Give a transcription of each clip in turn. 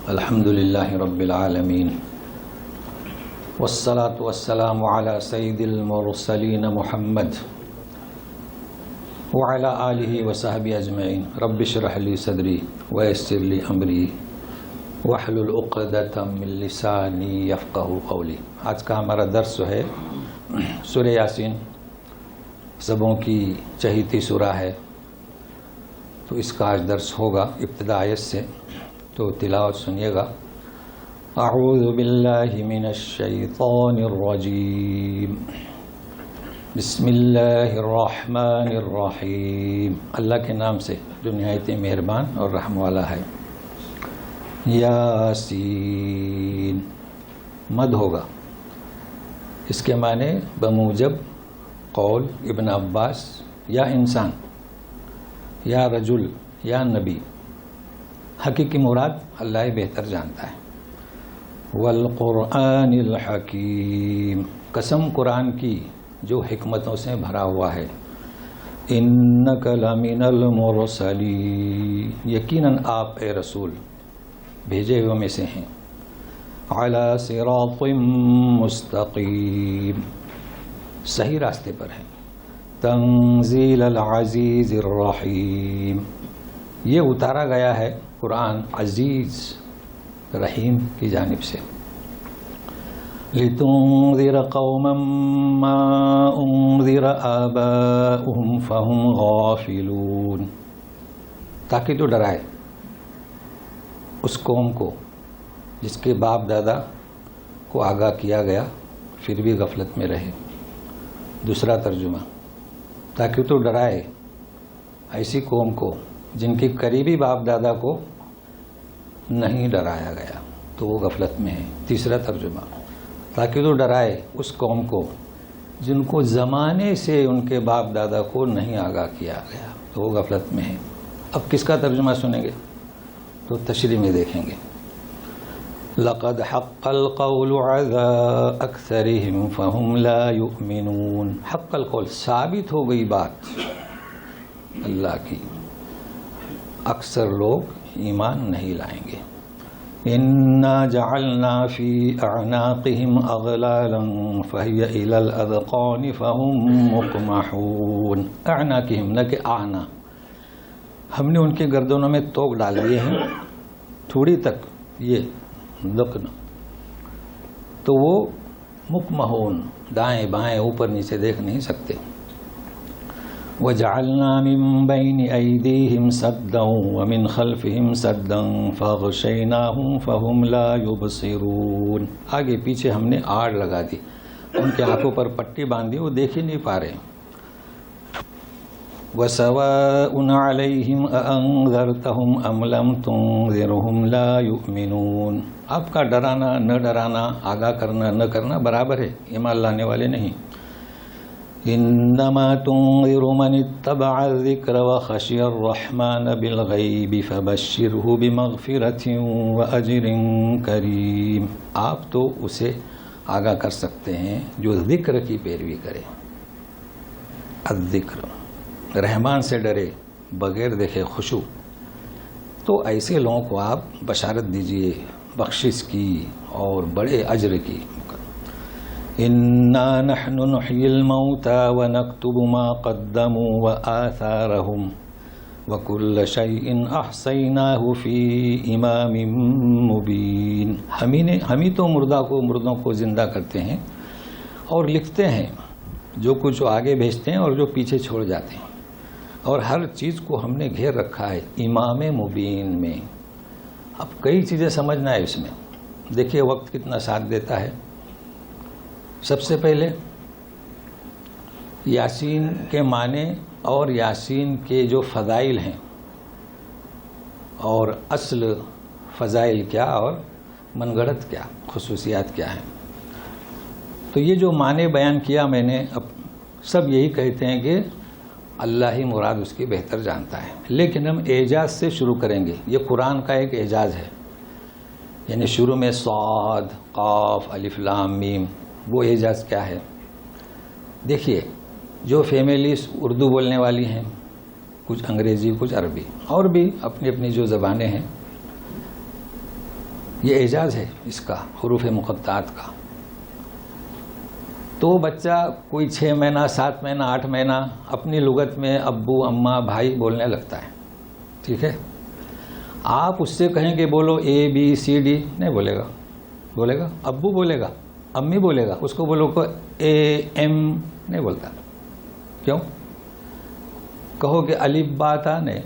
الحمد للہ رب العالمین والصلاة والسلام علی سید المرسلین محمد وعلی آلہ وصحبہ اجمعین رب اشرح لی صدری ویسر لی امری واحلل عقدۃ من لسانی یفقہوا قولی۔ آج کا ہمارا درس جو ہے سورہ یاسین، سبوں کی چہیتی سورہ ہے، تو اس کا آج درس ہوگا ابتدا آیت سے، تو تلاوت سنیے گا۔ اعوذ باللہ من الشیطان الرجیم، بسم اللہ الرحمن الرحیم، اللہ کے نام سے جو نہایت مہربان اور رحم والا ہے۔ یاسین، مد ہوگا، اس کے معنی بموجب قول ابن عباس یا انسان یا رجل یا نبی، حقیقی مراد اللہ ہی بہتر جانتا ہے۔ والقرآن الحکیم، قسم قرآن کی جو حکمتوں سے بھرا ہوا ہے۔ انک لمن المرسلین، یقیناً آپ اے رسول بھیجے ہوئے میں سے ہیں۔ علی صراط مستقیم، صحیح راستے پر ہیں۔ تنزیل العزیز الرحیم، یہ اتارا گیا ہے قرآن عزیز رحیم کی جانب سے۔ لتنذر قوما ما انذر آباؤہم فہم غافلون، تاکہ تو ڈرائے اس قوم کو جس کے باپ دادا کو آگاہ کیا گیا پھر بھی غفلت میں رہے۔ دوسرا ترجمہ، تاکہ تو ڈرائے ایسی قوم کو جن کے قریبی باپ دادا کو نہیں ڈرایا گیا تو وہ غفلت میں ہے۔ تیسرا ترجمہ، تاکہ تو ڈرائے اس قوم کو جن کو زمانے سے ان کے باپ دادا کو نہیں آگاہ کیا گیا تو وہ غفلت میں ہے۔ اب کس کا ترجمہ سنیں گے تو تشریح میں دیکھیں گے۔ لقد حق القول علی اکثرهم فهم لا یؤمنون، حق القول، ثابت ہو گئی بات اللہ کی، اکثر لوگ ایمان نہیں لائیں گے۔ انا جعلنا فی اعناقهم اغلالا فہی الی الاذقان فهم مقمحون، اعناقهم نہ کہ آنا، ہم نے ان کے گردنوں میں توق ڈال دیے ہیں تھوڑی تک، یہ لقن، تو وہ مقمحون، دائیں بائیں اوپر نیچے دیکھ نہیں سکتے۔ وَجَعَلْنَا مِن بَيْنِ أَيْدِيهِمْ سَدًّا وَمِنْ خَلْفِهِمْ سَدًّا فَأَغْشَيْنَاهُمْ فَهُمْ لَا يُبْصِرُونَ، آگے پیچھے ہم نے آڑ لگا دی، ان کے آنکھوں پر پٹی باندھی، وہ دیکھ ہی نہیں پا رہے۔ وَسَوَاءٌ عَلَيْهِمْ أَأَنذَرْتَهُمْ أَمْ لَمْ تُنذِرْهُمْ لَا يُؤْمِنُونَ، آپ کا ڈرانا نہ ڈرانا، آگاہ کرنا نہ کرنا برابر ہے، ایمان لانے والے نہیں۔ انما تنذر من اتبع الذکر وخشی الرحمن بالغیب فبشرہ بمغفرۃ واجر کریم، آپ تو اسے آگاہ کر سکتے ہیں جو ذکر کی پیروی کرے، الذکر، رحمان سے ڈرے بغیر دیکھے خشوع، تو ایسے لوگوں کو آپ بشارت دیجئے بخشش کی اور بڑے اجر کی۔ انا نحن نحیی الموتى ونکتب ما قدموا وآثارهم وکل شیء احصیناہ فی امام مبین، ہم ہی تو مردوں کو زندہ کرتے ہیں اور لکھتے ہیں جو کچھ آگے بھیجتے ہیں اور جو پیچھے چھوڑ جاتے ہیں، اور ہر چیز کو ہم نے گھیر رکھا ہے امام مبین میں۔ اب کئی چیزیں سمجھنا ہے اس میں، دیکھیے وقت کتنا ساتھ دیتا ہے۔ سب سے پہلے یاسین کے معنی اور یاسین کے جو فضائل ہیں اور اصل فضائل کیا اور من گھڑت کیا خصوصیات کیا ہیں، تو یہ جو معنی بیان کیا میں نے، اب سب یہی کہتے ہیں کہ اللہ ہی مراد اس کی بہتر جانتا ہے، لیکن ہم اعجاز سے شروع کریں گے۔ یہ قرآن کا ایک اعجاز ہے، یعنی شروع میں صاد، قاف، الف لام میم، وہ اعجاز کیا ہے؟ دیکھیے جو فیملیز اردو بولنے والی ہیں، کچھ انگریزی کچھ عربی اور بھی اپنی اپنی جو زبانیں ہیں، یہ اعجاز ہے اس کا، حروف مقطعات کا. تو بچہ کوئی 6 مہینہ 7 مہینہ 8 مہینہ اپنی لغت میں ابو اماں بھائی بولنے لگتا ہے. ٹھیک ہے، آپ اس سے کہیں کہ بولو ABCD نہیں بولے گا. بولے گا ابو بولے گا، امی بولے گا. اس کو بولو کو AM نہیں بولتا. کیوں؟ کہو کہ الف با تا نہیں،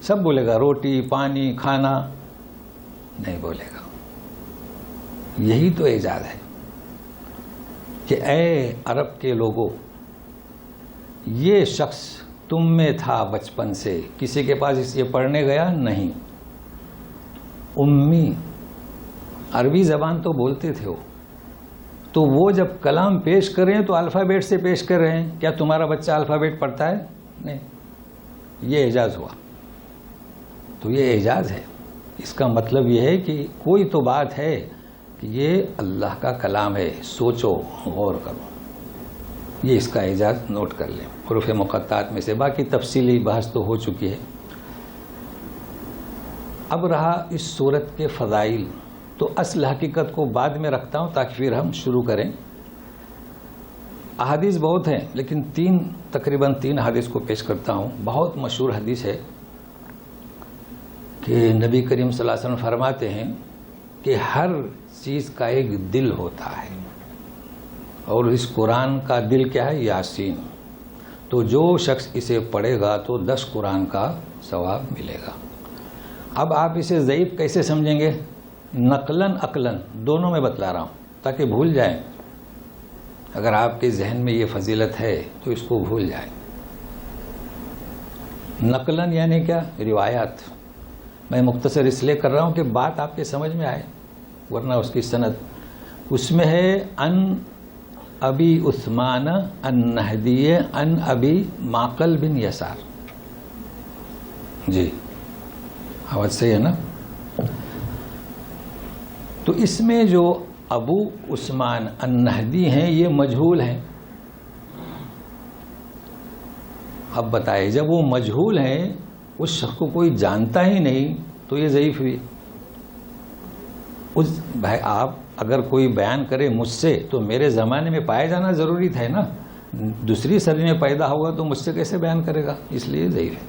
سب بولے گا. روٹی پانی کھانا نہیں بولے گا. یہی تو اعجاز ہے کہ اے عرب کے لوگوں، یہ شخص تم میں تھا بچپن سے، کسی کے پاس یہ پڑھنے گیا نہیں. امی عربی زبان تو بولتے تھے تو وہ جب کلام پیش کر رہے ہیں تو الفابیٹ سے پیش کر رہے ہیں. کیا تمہارا بچہ الفابیٹ پڑھتا ہے؟ نہیں. یہ اعجاز ہوا. تو یہ اعجاز ہے. اس کا مطلب یہ ہے کہ کوئی تو بات ہے کہ یہ اللہ کا کلام ہے. سوچو، غور کرو. یہ اس کا اعجاز نوٹ کر لیں حروف مقطعات میں سے. باقی تفصیلی بحث تو ہو چکی ہے. اب رہا اس سورت کے فضائل، تو اصل حقیقت کو بعد میں رکھتا ہوں تاکہ پھر ہم شروع کریں. احادیث بہت ہیں لیکن تقریباً 3 حدیث کو پیش کرتا ہوں. بہت مشہور حدیث ہے کہ نبی کریم صلی اللہ علیہ وسلم فرماتے ہیں کہ ہر چیز کا ایک دل ہوتا ہے، اور اس قرآن کا دل کیا ہے؟ یاسین. تو جو شخص اسے پڑھے گا تو 10 قرآن کا ثواب ملے گا. اب آپ اسے ضعیف کیسے سمجھیں گے؟ نقلاً عقلاً دونوں میں بتلا رہا ہوں تاکہ بھول جائیں. اگر آپ کے ذہن میں یہ فضیلت ہے تو اس کو بھول جائیں. نقلاً یعنی کیا؟ روایات. میں مختصر اس لیے کر رہا ہوں کہ بات آپ کے سمجھ میں آئے، ورنہ اس کی سند اس میں ہے ان ابی عثمان النہدی ان ابی معقل بن یسار. جی آواز صحیح ہے نا؟ تو اس میں جو ابو عثمان النہدی ہیں یہ مجہول ہیں. اب بتائے جب وہ مجہول ہیں، اس شخص کو کوئی جانتا ہی نہیں تو یہ ضعیف ہوئی. بھائی آپ اگر کوئی بیان کرے مجھ سے تو میرے زمانے میں پایا جانا ضروری تھا نا. دوسری صدی میں پیدا ہوگا تو مجھ سے کیسے بیان کرے گا؟ اس لیے ضعیف ہے.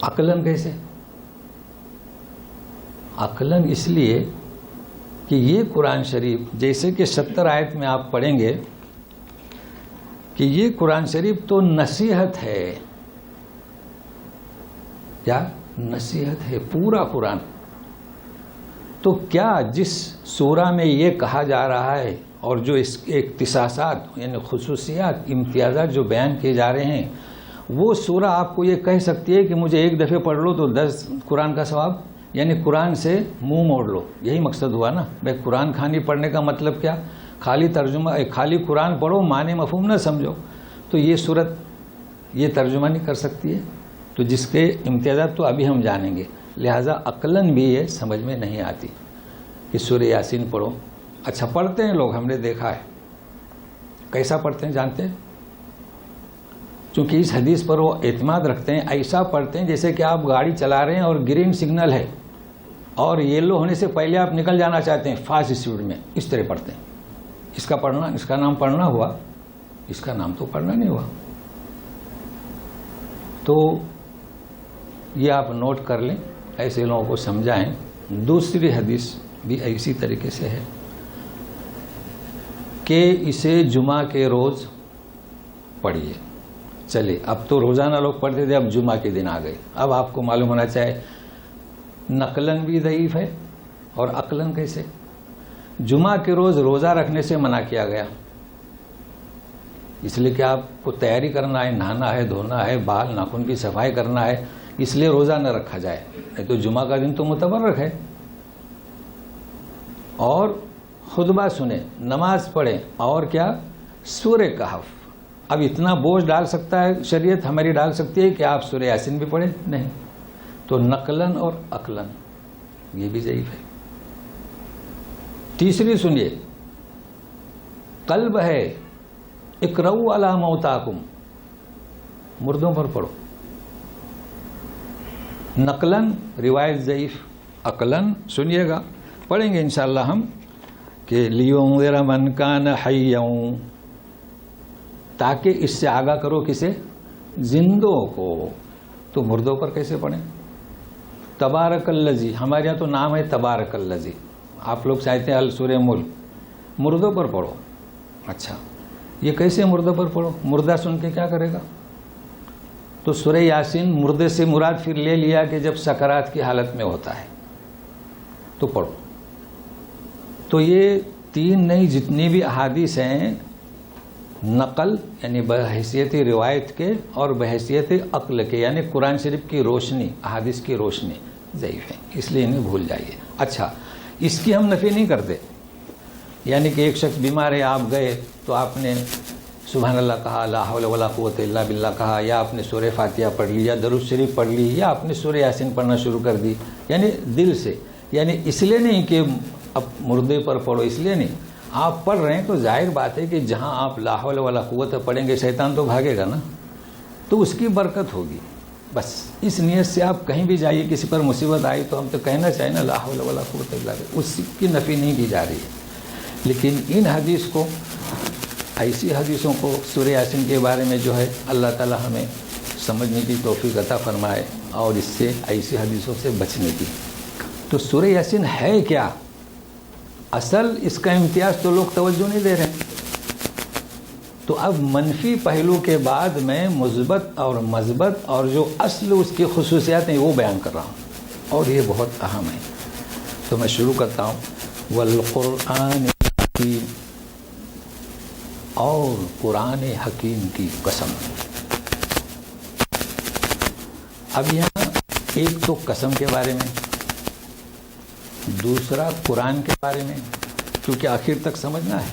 عقلاً کیسے؟ عقلاً اس لیے کہ یہ قرآن شریف جیسے کہ 70 آیت میں آپ پڑھیں گے کہ یہ قرآن شریف تو نصیحت ہے. کیا نصیحت ہے؟ پورا قرآن. تو کیا جس سورہ میں یہ کہا جا رہا ہے اور جو اس کے اختصاصات یعنی خصوصیات امتیازات جو بیان کیے جا رہے ہیں، وہ سورہ آپ کو یہ کہہ سکتی ہے کہ مجھے ایک دفعہ پڑھ لو تو 10 قرآن کا ثواب؟ یعنی قرآن سے منہ موڑ لو. یہی مقصد ہوا نا بھائی. قرآن خوانی پڑھنے کا مطلب کیا؟ خالی ترجمہ، خالی قرآن پڑھو، معنی مفہوم نہ سمجھو. تو یہ صورت یہ ترجمہ نہیں کر سکتی ہے. تو جس کے امتیازات تو ابھی ہم جانیں گے. لہٰذا عقلاً بھی یہ سمجھ میں نہیں آتی کہ سورہ یاسین پڑھو. اچھا پڑھتے ہیں لوگ، ہم نے دیکھا ہے. کیسا پڑھتے ہیں جانتے ہیں؟ چونکہ اس حدیث پر وہ اعتماد رکھتے ہیں. ایسا پڑھتے ہیں جیسے کہ آپ گاڑی چلا رہے ہیں اور گرین سگنل ہے اور یلو ہونے سے پہلے آپ نکل جانا چاہتے ہیں فاسٹ اسپیڈ میں. اس طرح پڑھتے ہیں. اس کا نام پڑھنا ہوا؟ اس کا نام تو پڑھنا نہیں ہوا. تو یہ آپ نوٹ کر لیں، ایسے لوگوں کو سمجھائیں. دوسری حدیث بھی اسی طریقے سے ہے کہ اسے جمعہ کے روز پڑھیے. چلے اب تو روزانہ لوگ پڑھتے تھے، اب جمعہ کے دن آ گئے. اب آپ کو معلوم ہونا چاہے نقلاً بھی ضعیف ہے اور عقلاً کیسے. جمعہ کے روز روزہ رکھنے سے منع کیا گیا، اس لیے کہ آپ کو تیاری کرنا ہے، نہانا ہے، دھونا ہے، بال ناخن کی صفائی کرنا ہے، اس لیے روزہ نہ رکھا جائے. نہیں تو جمعہ کا دن تو متبرک ہے. اور خطبہ سنیں، نماز پڑھیں، اور کیا؟ سورہ کہف. اب اتنا بوجھ ڈال سکتا ہے شریعت ہماری، ڈال سکتی ہے کہ آپ سورہ یاسین بھی پڑھیں؟ نہیں. تو نقلاً اور عقلاً یہ بھی ضعیف ہے. تیسری سنیے، قلب ہے اقرؤوا علی موتاکم، مردوں پر پڑھو. نقلاً روایت ضعیف، عقلاً سنیے گا، پڑھیں گے انشاءاللہ ہم کہ لیونذر من کان حیا، تاکہ اس سے آگاہ کرو کسے؟ زندوں کو. تو مردوں پر کیسے پڑھیں؟ تبارک الذی، ہمارے یہاں تو نام ہے تبارک الذی، آپ لوگ چاہتے ہیں سورہ ملک، مردوں پر پڑھو. اچھا یہ کیسے مردوں پر پڑھو؟ مردہ سن کے کیا کرے گا؟ تو سورہ یاسین مردے سے مراد پھر لے لیا کہ جب سکرات کی حالت میں ہوتا ہے تو پڑھو. تو یہ 3 نہیں جتنی بھی احادیث ہیں نقل یعنی بحیثیت روایت کے اور بحیثیت عقل کے، یعنی قرآن شریف کی روشنی، احادیث کی روشنی ضعیف ہیں، اس لیے انہیں بھول جائیے. اچھا اس کی ہم نفی نہیں کرتے، یعنی کہ ایک شخص بیمار ہے، آپ گئے تو آپ نے سبحان اللہ کہا، لا حول ولا قوت الا باللہ کہا، یا آپ نے سورہ فاتحہ پڑھ لی، یا درود شریف پڑھ لی، یا آپ نے سورہ یاسین پڑھنا شروع کر دی، یعنی دل سے، یعنی اس لیے نہیں کہ اب مردے پر پڑھو، اس لیے نہیں. آپ پڑھ رہے ہیں تو ظاہر بات ہے کہ جہاں آپ لا حول ولا قوت پڑھیں گے شیطان تو بھاگے گا نا، تو اس کی برکت ہوگی. بس اس نیت سے آپ کہیں بھی جائیے، کسی پر مصیبت آئی تو ہم تو کہنا چاہیے نا لا حول ولا قوت الا باللہ، اس کی نفی نہیں کی جا رہی ہے. لیکن ان حدیث کو، ایسی حدیثوں کو سورہ یاسین کے بارے میں جو ہے اللہ تعالی ہمیں سمجھنے کی توفیق عطا فرمائے اور اس سے ایسی حدیثوں سے بچنے کی. تو سورہ یاسین ہے کیا؟ اصل اس کا امتیاز تو لوگ توجہ نہیں دے رہے ہیں. تو اب منفی پہلو کے بعد میں مثبت اور مثبت اور جو اصل اس کی خصوصیات ہیں وہ بیان کر رہا ہوں، اور یہ بہت اہم ہے. تو میں شروع کرتا ہوں. والقرآن الحکیم، اور قرآن حکیم کی قسم. اب یہاں ایک تو قسم کے بارے میں، دوسرا قرآن کے بارے میں، کیونکہ آخر تک سمجھنا ہے.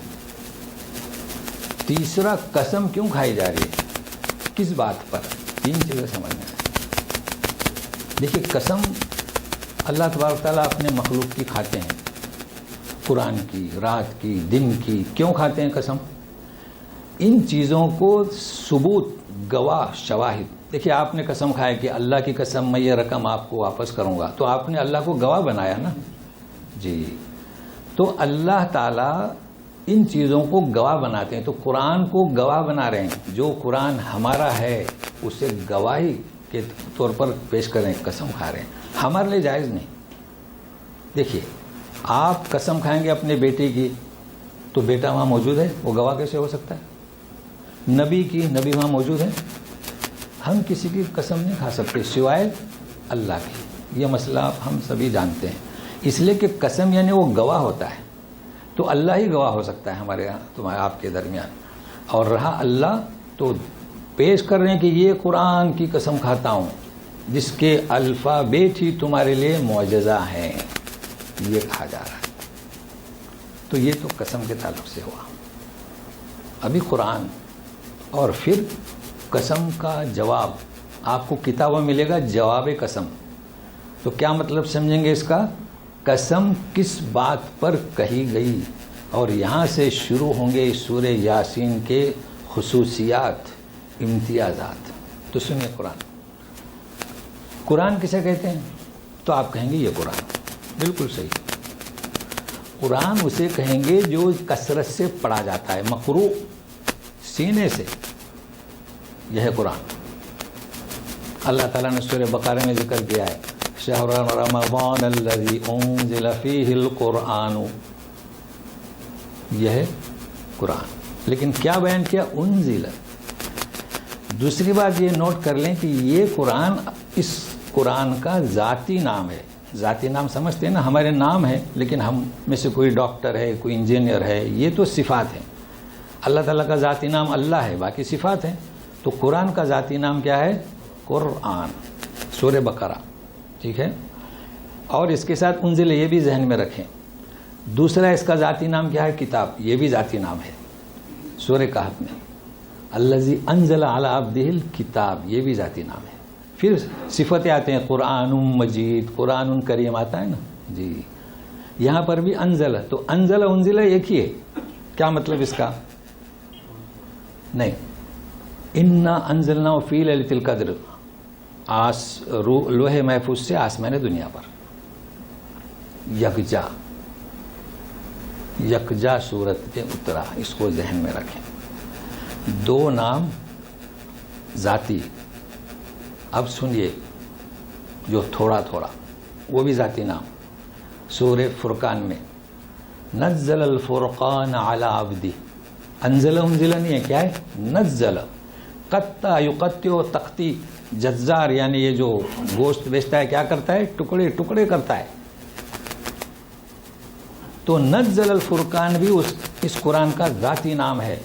تیسرا قسم کیوں کھائی جا رہی ہے، کس بات پر، 3 چیزیں سمجھنا ہے. دیکھیے قسم اللہ تبارک تعالیٰ اپنے مخلوق کی کھاتے ہیں، قرآن کی، رات کی، دن کی. کیوں کھاتے ہیں قسم؟ ان چیزوں کو ثبوت، گواہ، شواہد. دیکھیے آپ نے قسم کھایا کہ اللہ کی قسم میں یہ رقم آپ کو واپس کروں گا، تو آپ نے اللہ کو گواہ بنایا نا جی. تو اللہ تعالیٰ ان چیزوں کو گواہ بناتے ہیں، تو قرآن کو گواہ بنا رہے ہیں. جو قرآن ہمارا ہے اسے گواہی کے طور پر پیش کریں، قسم کھا رہے ہیں. ہمارے لیے جائز نہیں. دیکھیے آپ قسم کھائیں گے اپنے بیٹے کی تو بیٹا وہاں موجود ہے، وہ گواہ کیسے ہو سکتا ہے؟ نبی کی، نبی وہاں موجود ہے. ہم کسی کی قسم نہیں کھا سکتے سوائے اللہ کی. یہ مسئلہ ہم سبھی جانتے ہیں. اس لیے کہ قسم یعنی وہ گواہ ہوتا ہے، تو اللہ ہی گواہ ہو سکتا ہے ہمارے یہاں، تمہارے آپ کے درمیان. اور رہا اللہ تو پیش کر رہے ہیں کہ یہ قرآن کی قسم کھاتا ہوں جس کے الفابیٹ ہی تمہارے لیے معجزہ ہیں، یہ کہا جا رہا ہے. تو یہ تو قسم کے تعلق سے ہوا. ابھی قرآن اور پھر قسم کا جواب آپ کو کتابوں میں ملے گا، جواب قسم. تو کیا مطلب سمجھیں گے اس کا؟ قسم کس بات پر کہی گئی، اور یہاں سے شروع ہوں گے سورہ یاسین کے خصوصیات، امتیازات. تو سنیے قرآن کسے کہتے ہیں؟ تو آپ کہیں گے یہ قرآن. بالکل صحیح. قرآن اسے کہیں گے جو کثرت سے پڑھا جاتا ہے، مقروء، سینے سے. یہ ہے قرآن. اللہ تعالیٰ نے سورہ بقرہ میں ذکر کیا ہے شہر رمضان الذی انزل فیہ القرآن. یہ ہے قرآن. لیکن کیا بیان کیا؟ انزل. دوسری بات یہ نوٹ کر لیں کہ یہ قرآن، اس قرآن کا ذاتی نام ہے. ذاتی نام سمجھتے ہیں نا، ہمارے نام ہے، لیکن ہم میں سے کوئی ڈاکٹر ہے، کوئی انجینئر ہے، یہ تو صفات ہیں. اللہ تعالیٰ کا ذاتی نام اللہ ہے، باقی صفات ہیں. تو قرآن کا ذاتی نام کیا ہے؟ قرآن. سورہ بقرہ. ٹھیک ہے. اور اس کے ساتھ انزل یہ بھی ذہن میں رکھیں. دوسرا اس کا ذاتی نام کیا ہے؟ کتاب. یہ بھی ذاتی نام ہے. سورہ کہف میں الذی انزل علی عبدہ الکتاب، یہ بھی ذاتی نام ہے. پھر صفتیں آتے ہیں، قرآن مجید، قرآن کریم آتا ہے نا جی. یہاں پر بھی انزل. تو انزل انزل ایک ہی ہے. کیا مطلب اس کا؟ نہیں. انا انزلنا فی لیلۃ القدر، لوح محفوظ سے آسمان دنیا پر. یکجا، یکجا صورت پہ اترا، اس کو ذہن میں رکھیں. دو نام ذاتی. اب سنیے جو تھوڑا تھوڑا وہ بھی ذاتی نام. سورہ فرقان میں نزل الفرقان علی عبدی، انزل نہیں ہے، کیا ہے؟ نزل. قطع یقطع تختی، جزار یعنی یہ جو گوشت بیچتا ہے کیا کرتا ہے؟ ٹکڑے ٹکڑے کرتا ہے. تو نزل الفرقان بھی اس قرآن کا ذاتی نام ہے.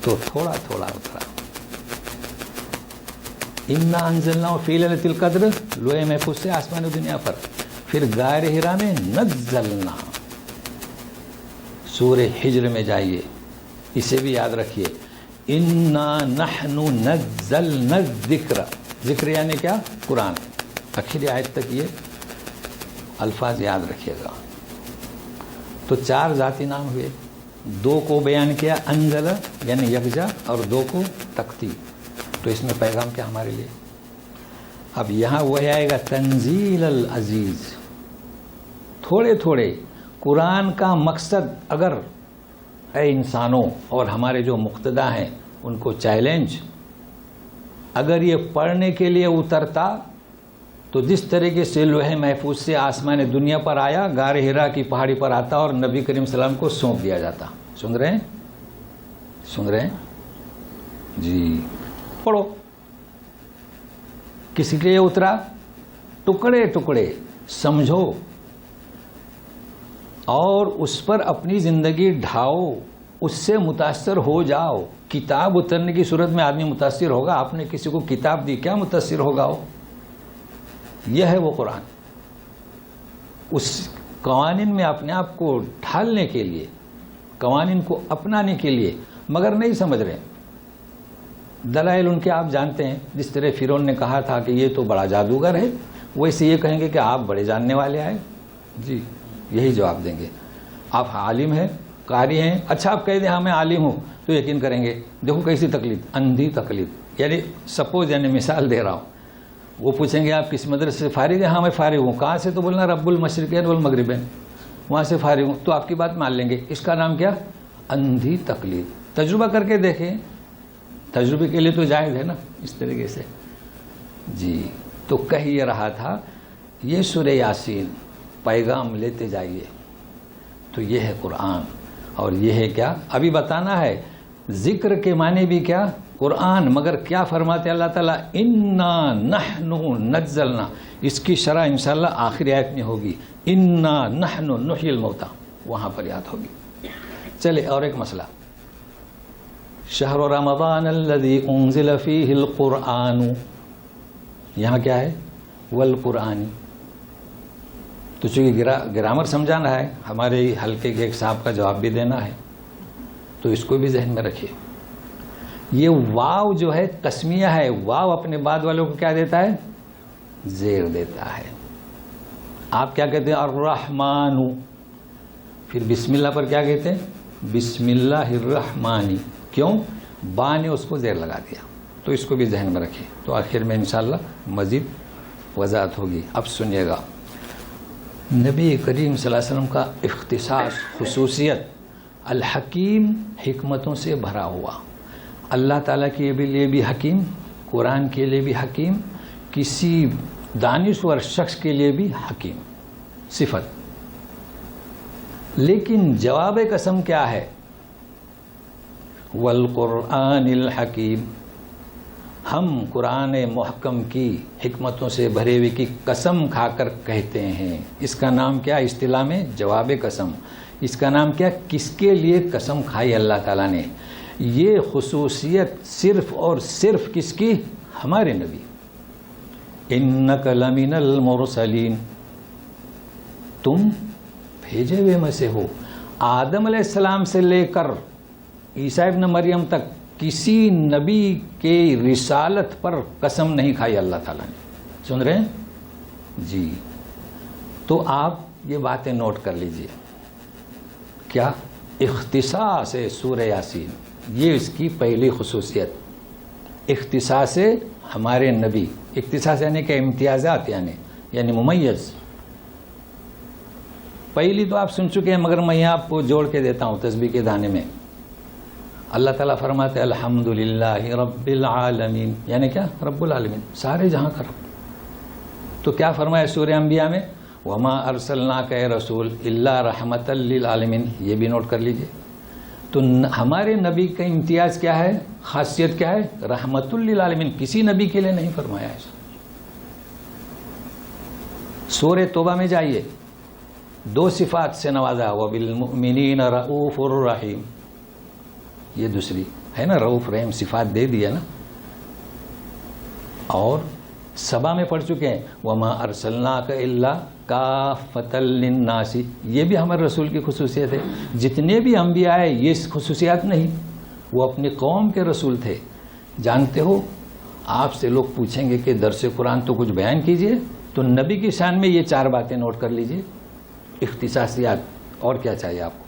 تو تھوڑا تھوڑا اترا. انا انزلناہ فی لیلۃ القدر، لوح محفوظ سے آسمان و دنیا پر. پھر غار حرا میں نزلنا. سورہ ہجر میں جائیے، اسے بھی یاد رکھیے. انا نحن نزلنا الذکر، ذکر یعنی کیا؟ قرآن. آخری آیت تک یہ الفاظ یاد رکھیے گا. تو 4 ذاتی نام ہوئے. 2 کو بیان کیا انزل یعنی یکجا، اور 2 کو تختی. تو اس میں پیغام کیا ہمارے لیے؟ اب یہاں وہ آئے گا تنزیل العزیز. تھوڑے تھوڑے قرآن کا مقصد اگر اے انسانوں اور ہمارے جو مقتدا ہیں ان کو چیلنج، اگر یہ پڑھنے کے لیے اترتا تو جس طریقے سے لوح محفوظ سے آسمان دنیا پر آیا، غار حرا کی پہاڑی پر آتا اور نبی کریم صلی اللہ علیہ وسلم کو سونپ دیا جاتا. سن رہے ہیں؟ سن رہے ہیں جی؟ پڑھو. کسی کے لیے اترا؟ ٹکڑے ٹکڑے سمجھو اور اس پر اپنی زندگی ڈھاؤ، اس سے متاثر ہو جاؤ. کتاب اترنے کی صورت میں آدمی متاثر ہوگا. آپ نے کسی کو کتاب دی، کیا متاثر ہوگا وہ؟ یہ ہے وہ قرآن. اس قوانین میں اپنے آپ کو ڈھالنے کے لیے، قوانین کو اپنانے کے لیے، مگر نہیں سمجھ رہے. دلائل ان کے آپ جانتے ہیں. جس طرح فرعون نے کہا تھا کہ یہ تو بڑا جادوگر ہے، ویسے یہ کہیں گے کہ آپ بڑے جاننے والے آئے. جی یہی جواب دیں گے. آپ عالم ہیں، قاری ہیں. اچھا آپ کہہ دیں ہاں میں عالم ہوں تو یقین کریں گے. دیکھو کیسی تقلید، اندھی تقلید. یعنی سپوز یعنی مثال دے رہا ہوں. وہ پوچھیں گے آپ کس مدرسے سے فارغ ہیں؟ ہاں میں فارغ ہوں. کہاں سے؟ تو بولنا رب المشرقین والمغربین، وہاں سے فارغ ہوں. تو آپ کی بات مان لیں گے. اس کا نام کیا؟ اندھی تقلید. تجربہ کر کے دیکھیں. تجربے کے لیے تو جائز ہے نا اس طریقے سے. جی تو کہہ یہ رہا تھا یہ سورہ یاسین پیغام لیتے جائیے. تو یہ ہے قرآن. اور یہ ہے کیا؟ ابھی بتانا ہے. ذکر کے معنی بھی کیا؟ قرآن. مگر کیا فرماتے اللہ تعالیٰ؟ انا نحن نزلنا. اس کی شرح انشاءاللہ آخری آیت میں ہوگی. انا نحن نحیی الموتى، وہاں پر یاد ہوگی. چلے اور ایک مسئلہ. شہر رمضان الذی انزل فیہ القرآن، یہاں کیا ہے؟ والقرآن. تو چونکہ گرامر سمجھانا ہے، ہمارے حلقے کے ایک صاحب کا جواب بھی دینا ہے، تو اس کو بھی ذہن میں رکھیے. یہ واو جو ہے قسمیہ ہے. واو اپنے بعد والوں کو کیا دیتا ہے؟ زیر دیتا ہے. آپ کیا کہتے ہیں؟ الرحمن. پھر بسم اللہ پر کیا کہتے ہیں؟ بسم اللہ الرحمن. کیوں؟ با نے اس کو زیر لگا دیا. تو اس کو بھی ذہن میں رکھیے. تو آخر میں انشاءاللہ مزید وضاحت ہوگی. اب سنیے گا. نبی کریم صلی اللہ علیہ وسلم کا اختصاص، خصوصیت، الحکیم، حکمتوں سے بھرا ہوا. اللہ تعالیٰ کے لیے بھی حکیم، قرآن کے لیے بھی حکیم، کسی دانشور شخص کے لیے بھی حکیم صفت. لیکن جواب قسم کیا ہے؟ والقرآن الحکیم. ہم قرآن محکم کی حکمتوں سے بھرے ہوئے کی قسم کھا کر کہتے ہیں. اس کا نام کیا اصطلاح میں؟ جواب قسم. اس کا نام کیا؟ کس کے لیے قسم کھائی اللہ تعالیٰ نے؟ یہ خصوصیت صرف اور صرف کس کی؟ ہمارے نبی. انک لمن المرسلین، تم بھیجے ہوئے میں سے ہو. آدم علیہ السلام سے لے کر عیسیٰ ابن مریم تک کسی نبی کے رسالت پر قسم نہیں کھائی اللہ تعالیٰ نے. سن رہے ہیں جی؟ تو آپ یہ باتیں نوٹ کر لیجئے. کیا اختصاص ہے سورہ یاسین؟ یہ اس کی پہلی خصوصیت. اختصاص ہمارے نبی. اختصاص یعنی کہ امتیازات، یعنی ممیز. پہلی تو آپ سن چکے ہیں مگر میں آپ کو جوڑ کے دیتا ہوں تسبیح کے دانے میں. اللہ تعالیٰ فرماتے ہیں الحمدللہ رب العالمین، یعنی کیا؟ رب العالمین، سارے جہاں کا رب. تو کیا فرمایا سورہ انبیاء میں؟ وما ارسلناک اے رسول الا رحمتا للعالمین. یہ بھی نوٹ کر لیجئے. تو ہمارے نبی کا امتیاز کیا ہے، خاصیت کیا ہے؟ رحمت للعالمین. کسی نبی کے لیے نہیں فرمایا ایسا. سورہ توبہ میں جائیے، 2 صفات سے نوازا، وبالمؤمنین رؤوف الرحیم. یہ دوسری ہے نا، رؤوف رحیم صفات دے دیا نا. اور سبا میں پڑھ چکے ہیں وما ارسلناک الا کافۃ للناس. یہ بھی ہمارے رسول کی خصوصیت ہے. جتنے بھی انبیاء آئے یہ خصوصیات نہیں، وہ اپنی قوم کے رسول تھے. جانتے ہو آپ سے لوگ پوچھیں گے کہ درس قرآن تو کچھ بیان کیجئے، تو نبی کی شان میں یہ 4 باتیں نوٹ کر لیجئے. اختصاصیات، اور کیا چاہیے آپ کو؟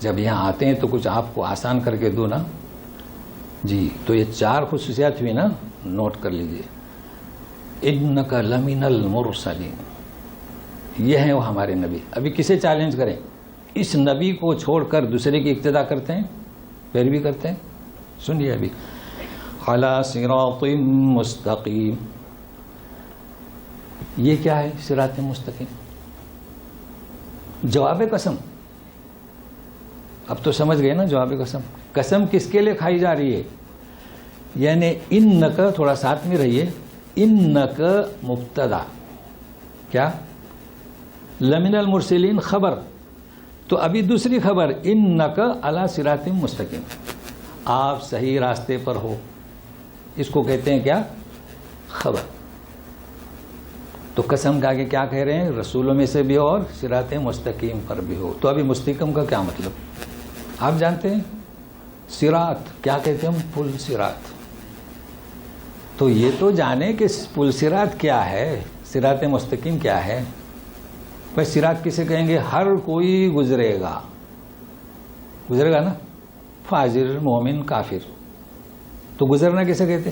جب یہاں آتے ہیں تو کچھ آپ کو آسان کر کے دو نا جی. تو یہ 4 خصوصیات ہوئی نا، نوٹ کر لیجئے. انک لمن المرسلین، یہ ہیں وہ ہمارے نبی. ابھی کسے چیلنج کریں؟ اس نبی کو چھوڑ کر دوسرے کی اقتدا کرتے ہیں، پیروی کرتے ہیں. سنیے ابھی، علی صراط مستقیم. یہ کیا ہے صراط مستقیم؟ جواب قسم. اب تو سمجھ گئے نا جواب قسم. قسم کس کے لیے کھائی جا رہی ہے؟ یعنی انک، تھوڑا ساتھ میں رہیے، انک مبتدا، کیا؟ لمن المرسلین خبر. تو ابھی دوسری خبر، انک علی صراط مستقیم، آپ صحیح راستے پر ہو. اس کو کہتے ہیں کیا؟ خبر. تو قسم کا کے کیا کہہ رہے ہیں؟ رسولوں میں سے بھی اور صراط مستقیم پر بھی ہو. تو ابھی مستقیم کا کیا مطلب آپ جانتے ہیں؟ صراط کیا کہتے ہیں ہم؟ پل صراط. تو یہ تو جانے کہ پل صراط کیا ہے، صراط مستقیم کیا ہے. بس صراط کسے کہیں گے؟ ہر کوئی گزرے گا، گزرے گا نا، فاجر، مومن، کافر. تو گزرنا کسے کہتے؟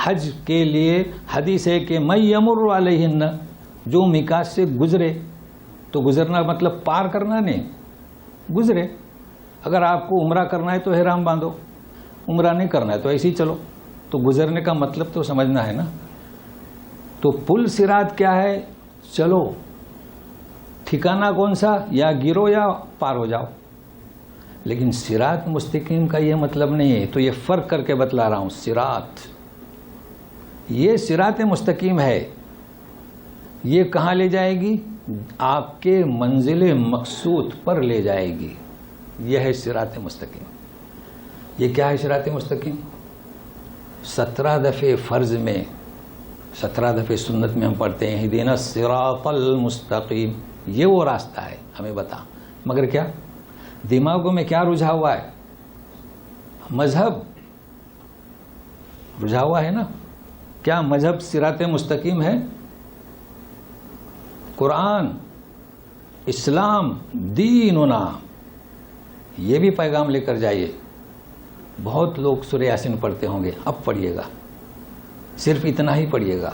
حج کے لیے حدیث ہے کہ من یمر علیہن، جو میقات سے گزرے. تو گزرنا مطلب پار کرنا نہیں، گزرے. اگر آپ کو عمرہ کرنا ہے تو احرام باندھو، عمرہ نہیں کرنا ہے تو ایسے ہی چلو. تو گزرنے کا مطلب تو سمجھنا ہے نا. تو پل صراط کیا ہے؟ چلو، ٹھکانہ کون سا؟ یا گرو یا پار ہو جاؤ. لیکن صراط مستقیم کا یہ مطلب نہیں ہے. تو یہ فرق کر کے بتلا رہا ہوں. صراط، یہ صراط مستقیم ہے، یہ کہاں لے جائے گی؟ آپ کے منزل مقصود پر لے جائے گی. یہ ہے صراط مستقیم. یہ کیا ہے صراط مستقیم؟ 17 دفعے فرض میں، 17 دفعے سنت میں ہم پڑھتے ہیں اہدنا الصراط المستقیم. یہ وہ راستہ ہے، ہمیں بتا. مگر کیا دماغوں میں کیا رجھا ہوا ہے؟ مذہب رجھا ہوا ہے نا. کیا مذہب صراط مستقیم ہے؟ قرآن، اسلام دیننا، یہ بھی پیغام لے کر جائیے. بہت لوگ سورہ یاسین پڑھتے ہوں گے، اب پڑھیے گا، صرف اتنا ہی پڑھیے گا.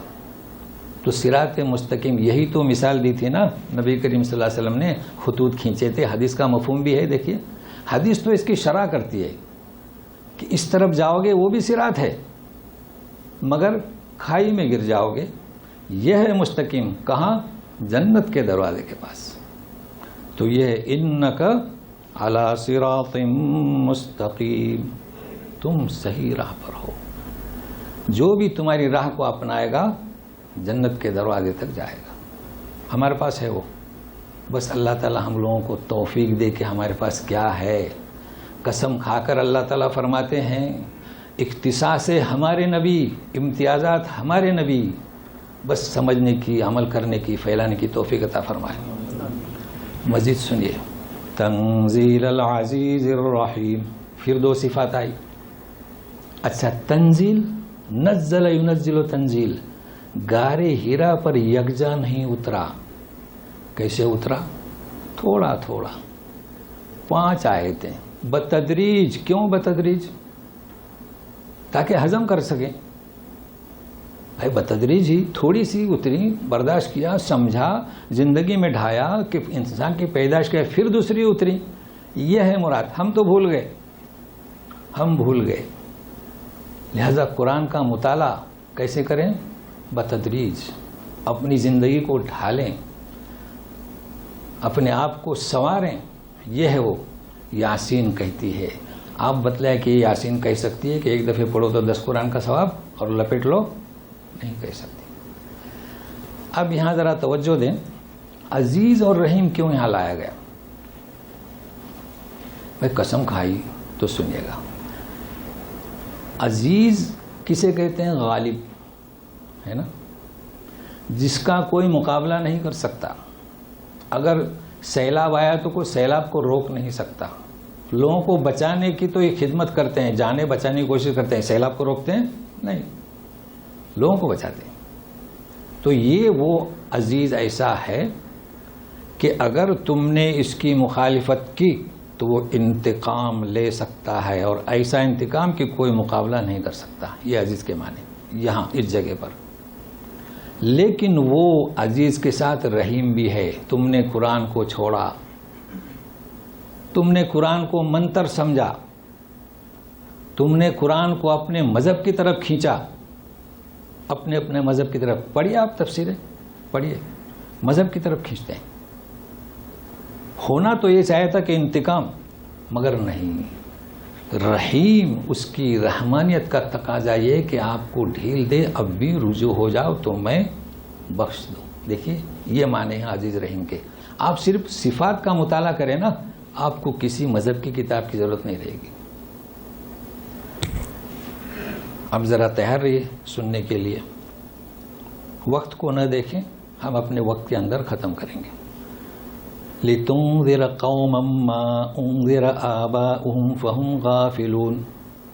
تو صراط مستقیم یہی تو مثال دی تھی نا نبی کریم صلی اللہ علیہ وسلم نے. خطوط کھینچے تھے. حدیث کا مفہوم بھی ہے. دیکھیے حدیث تو اس کی شرح کرتی ہے کہ اس طرف جاؤ گے وہ بھی صراط ہے، مگر کھائی میں گر جاؤ گے. یہ ہے مستقیم. کہاں؟ جنت کے دروازے کے پاس. تو یہ انک علی صراط مستقیم، تم صحیح راہ پر ہو. جو بھی تمہاری راہ کو اپنائے گا جنت کے دروازے تک جائے گا. ہمارے پاس ہے وہ. بس اللہ تعالیٰ ہم لوگوں کو توفیق دے کہ ہمارے پاس کیا ہے. قسم کھا کر اللہ تعالیٰ فرماتے ہیں اختصاص ہمارے نبی، امتیازات ہمارے نبی. بس سمجھنے کی، عمل کرنے کی، پھیلانے کی توفیق عطا فرمائے. مزید سنیے، تنزیل العزیز الرحیم. پھر 2 صفات آئی. اچھا، تنزیل، نزل ینزل تنزیل. غارِ ہیرا پر یکجا نہیں اترا. کیسے اترا؟ تھوڑا تھوڑا. 5 آیتیں بتدریج. کیوں بتدریج؟ تاکہ ہضم کر سکیں. بھائی بتدریج ہی تھوڑی سی اتری، برداشت کیا، سمجھا، زندگی میں ڈھایا کہ انسان کی پیدائش کیا، پھر دوسری اتری. یہ ہے مراد. ہم تو بھول گئے. لہذا قرآن کا مطالعہ کیسے کریں؟ بتدریج. اپنی زندگی کو ڈھالیں، اپنے آپ کو سنواریں. یہ ہے وہ یاسین کہتی ہے. آپ بتلائیں کہ یاسین کہہ سکتی ہے کہ ایک دفعہ پڑھو تو 10 قرآن کا ثواب اور لپیٹ لو؟ نہیں کہہ سکتی. اب یہاں ذرا توجہ دیں، عزیز اور رحیم کیوں یہاں لایا گیا؟ بھائی قسم کھائی تو سنیے گا. عزیز کسے کہتے ہیں؟ غالب ہے نا، جس کا کوئی مقابلہ نہیں کر سکتا. اگر سیلاب آیا تو کوئی سیلاب کو روک نہیں سکتا. لوگوں کو بچانے کی تو یہ خدمت کرتے ہیں، جانیں بچانے کی کوشش کرتے ہیں. سیلاب کو روکتے ہیں؟ نہیں، لوگوں کو بچاتے ہیں. تو یہ وہ عزیز ایسا ہے کہ اگر تم نے اس کی مخالفت کی تو وہ انتقام لے سکتا ہے، اور ایسا انتقام کہ کوئی مقابلہ نہیں کر سکتا. یہ عزیز کے معنی یہاں اس جگہ پر. لیکن وہ عزیز کے ساتھ رحیم بھی ہے. تم نے قرآن کو چھوڑا، تم نے قرآن کو منتر سمجھا، تم نے قرآن کو اپنے مذہب کی طرف کھینچا. اپنے مذہب کی طرف پڑھیے، آپ تفسیریں پڑھیے، مذہب کی طرف کھینچتے ہیں. ہونا تو یہ چاہتا کہ انتقام، مگر نہیں. رحیم، اس کی رحمانیت کا تقاضا یہ کہ آپ کو ڈھیل دے، اب بھی رجوع ہو جاؤ تو میں بخش دوں. دیکھیے یہ معنی ہیں عزیز رحیم کے. آپ صرف صفات کا مطالعہ کریں نا، آپ کو کسی مذہب کی کتاب کی ضرورت نہیں رہے گی. اب ذرا تیار رہیے سننے کے لیے. وقت کو نہ دیکھیں، ہم اپنے وقت کے اندر ختم کریں گے. لِتُنذِرَ قَوْمًا مَّا أُنذِرَ آبَاؤُهُمْ فَهُمْ غَافِلُونَ.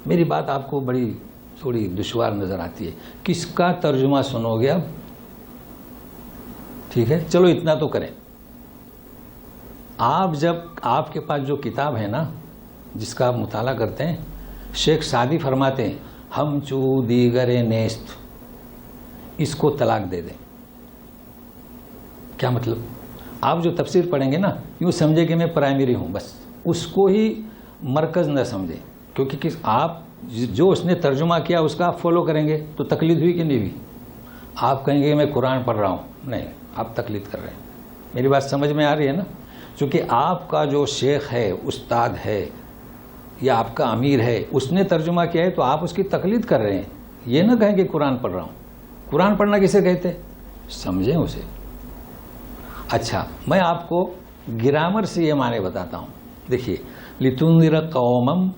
میری بات آپ کو بڑی تھوڑی دشوار نظر آتی ہے. کس کا ترجمہ سنو گے اب؟ ٹھیک ہے، چلو اتنا تو کریں. آپ کے پاس جو کتاب ہے نا جس کا آپ مطالعہ کرتے ہیں، شیخ سعدی فرماتے ہیں ہم چو دیگر نیست، اس کو طلاق دے دیں. کیا مطلب؟ آپ جو تفسیر پڑھیں گے نا، یوں سمجھے کہ میں پرائمری ہوں، بس اس کو ہی مرکز نہ سمجھیں. کیونکہ آپ جو اس نے ترجمہ کیا اس کا آپ فالو کریں گے تو تقلید ہوئی کہ نہیں ہوئی؟ آپ کہیں گے میں قرآن پڑھ رہا ہوں، نہیں، آپ تقلید کر رہے ہیں. میری بات سمجھ میں آ رہی ہے نا؟ چونکہ آپ کا جو شیخ ہے، استاد ہے یا آپ کا امیر ہے، اس نے ترجمہ کیا ہے تو آپ اس کی تقلید کر رہے ہیں. یہ نہ کہیں کہ قرآن پڑھ رہا ہوں. قرآن پڑھنا کسے کہتے؟ سمجھیں اسے. اچھا، میں آپ کو گرامر سے یہ معنی بتاتا ہوں. دیکھیے، لِتُنذِرَ قَوْمًا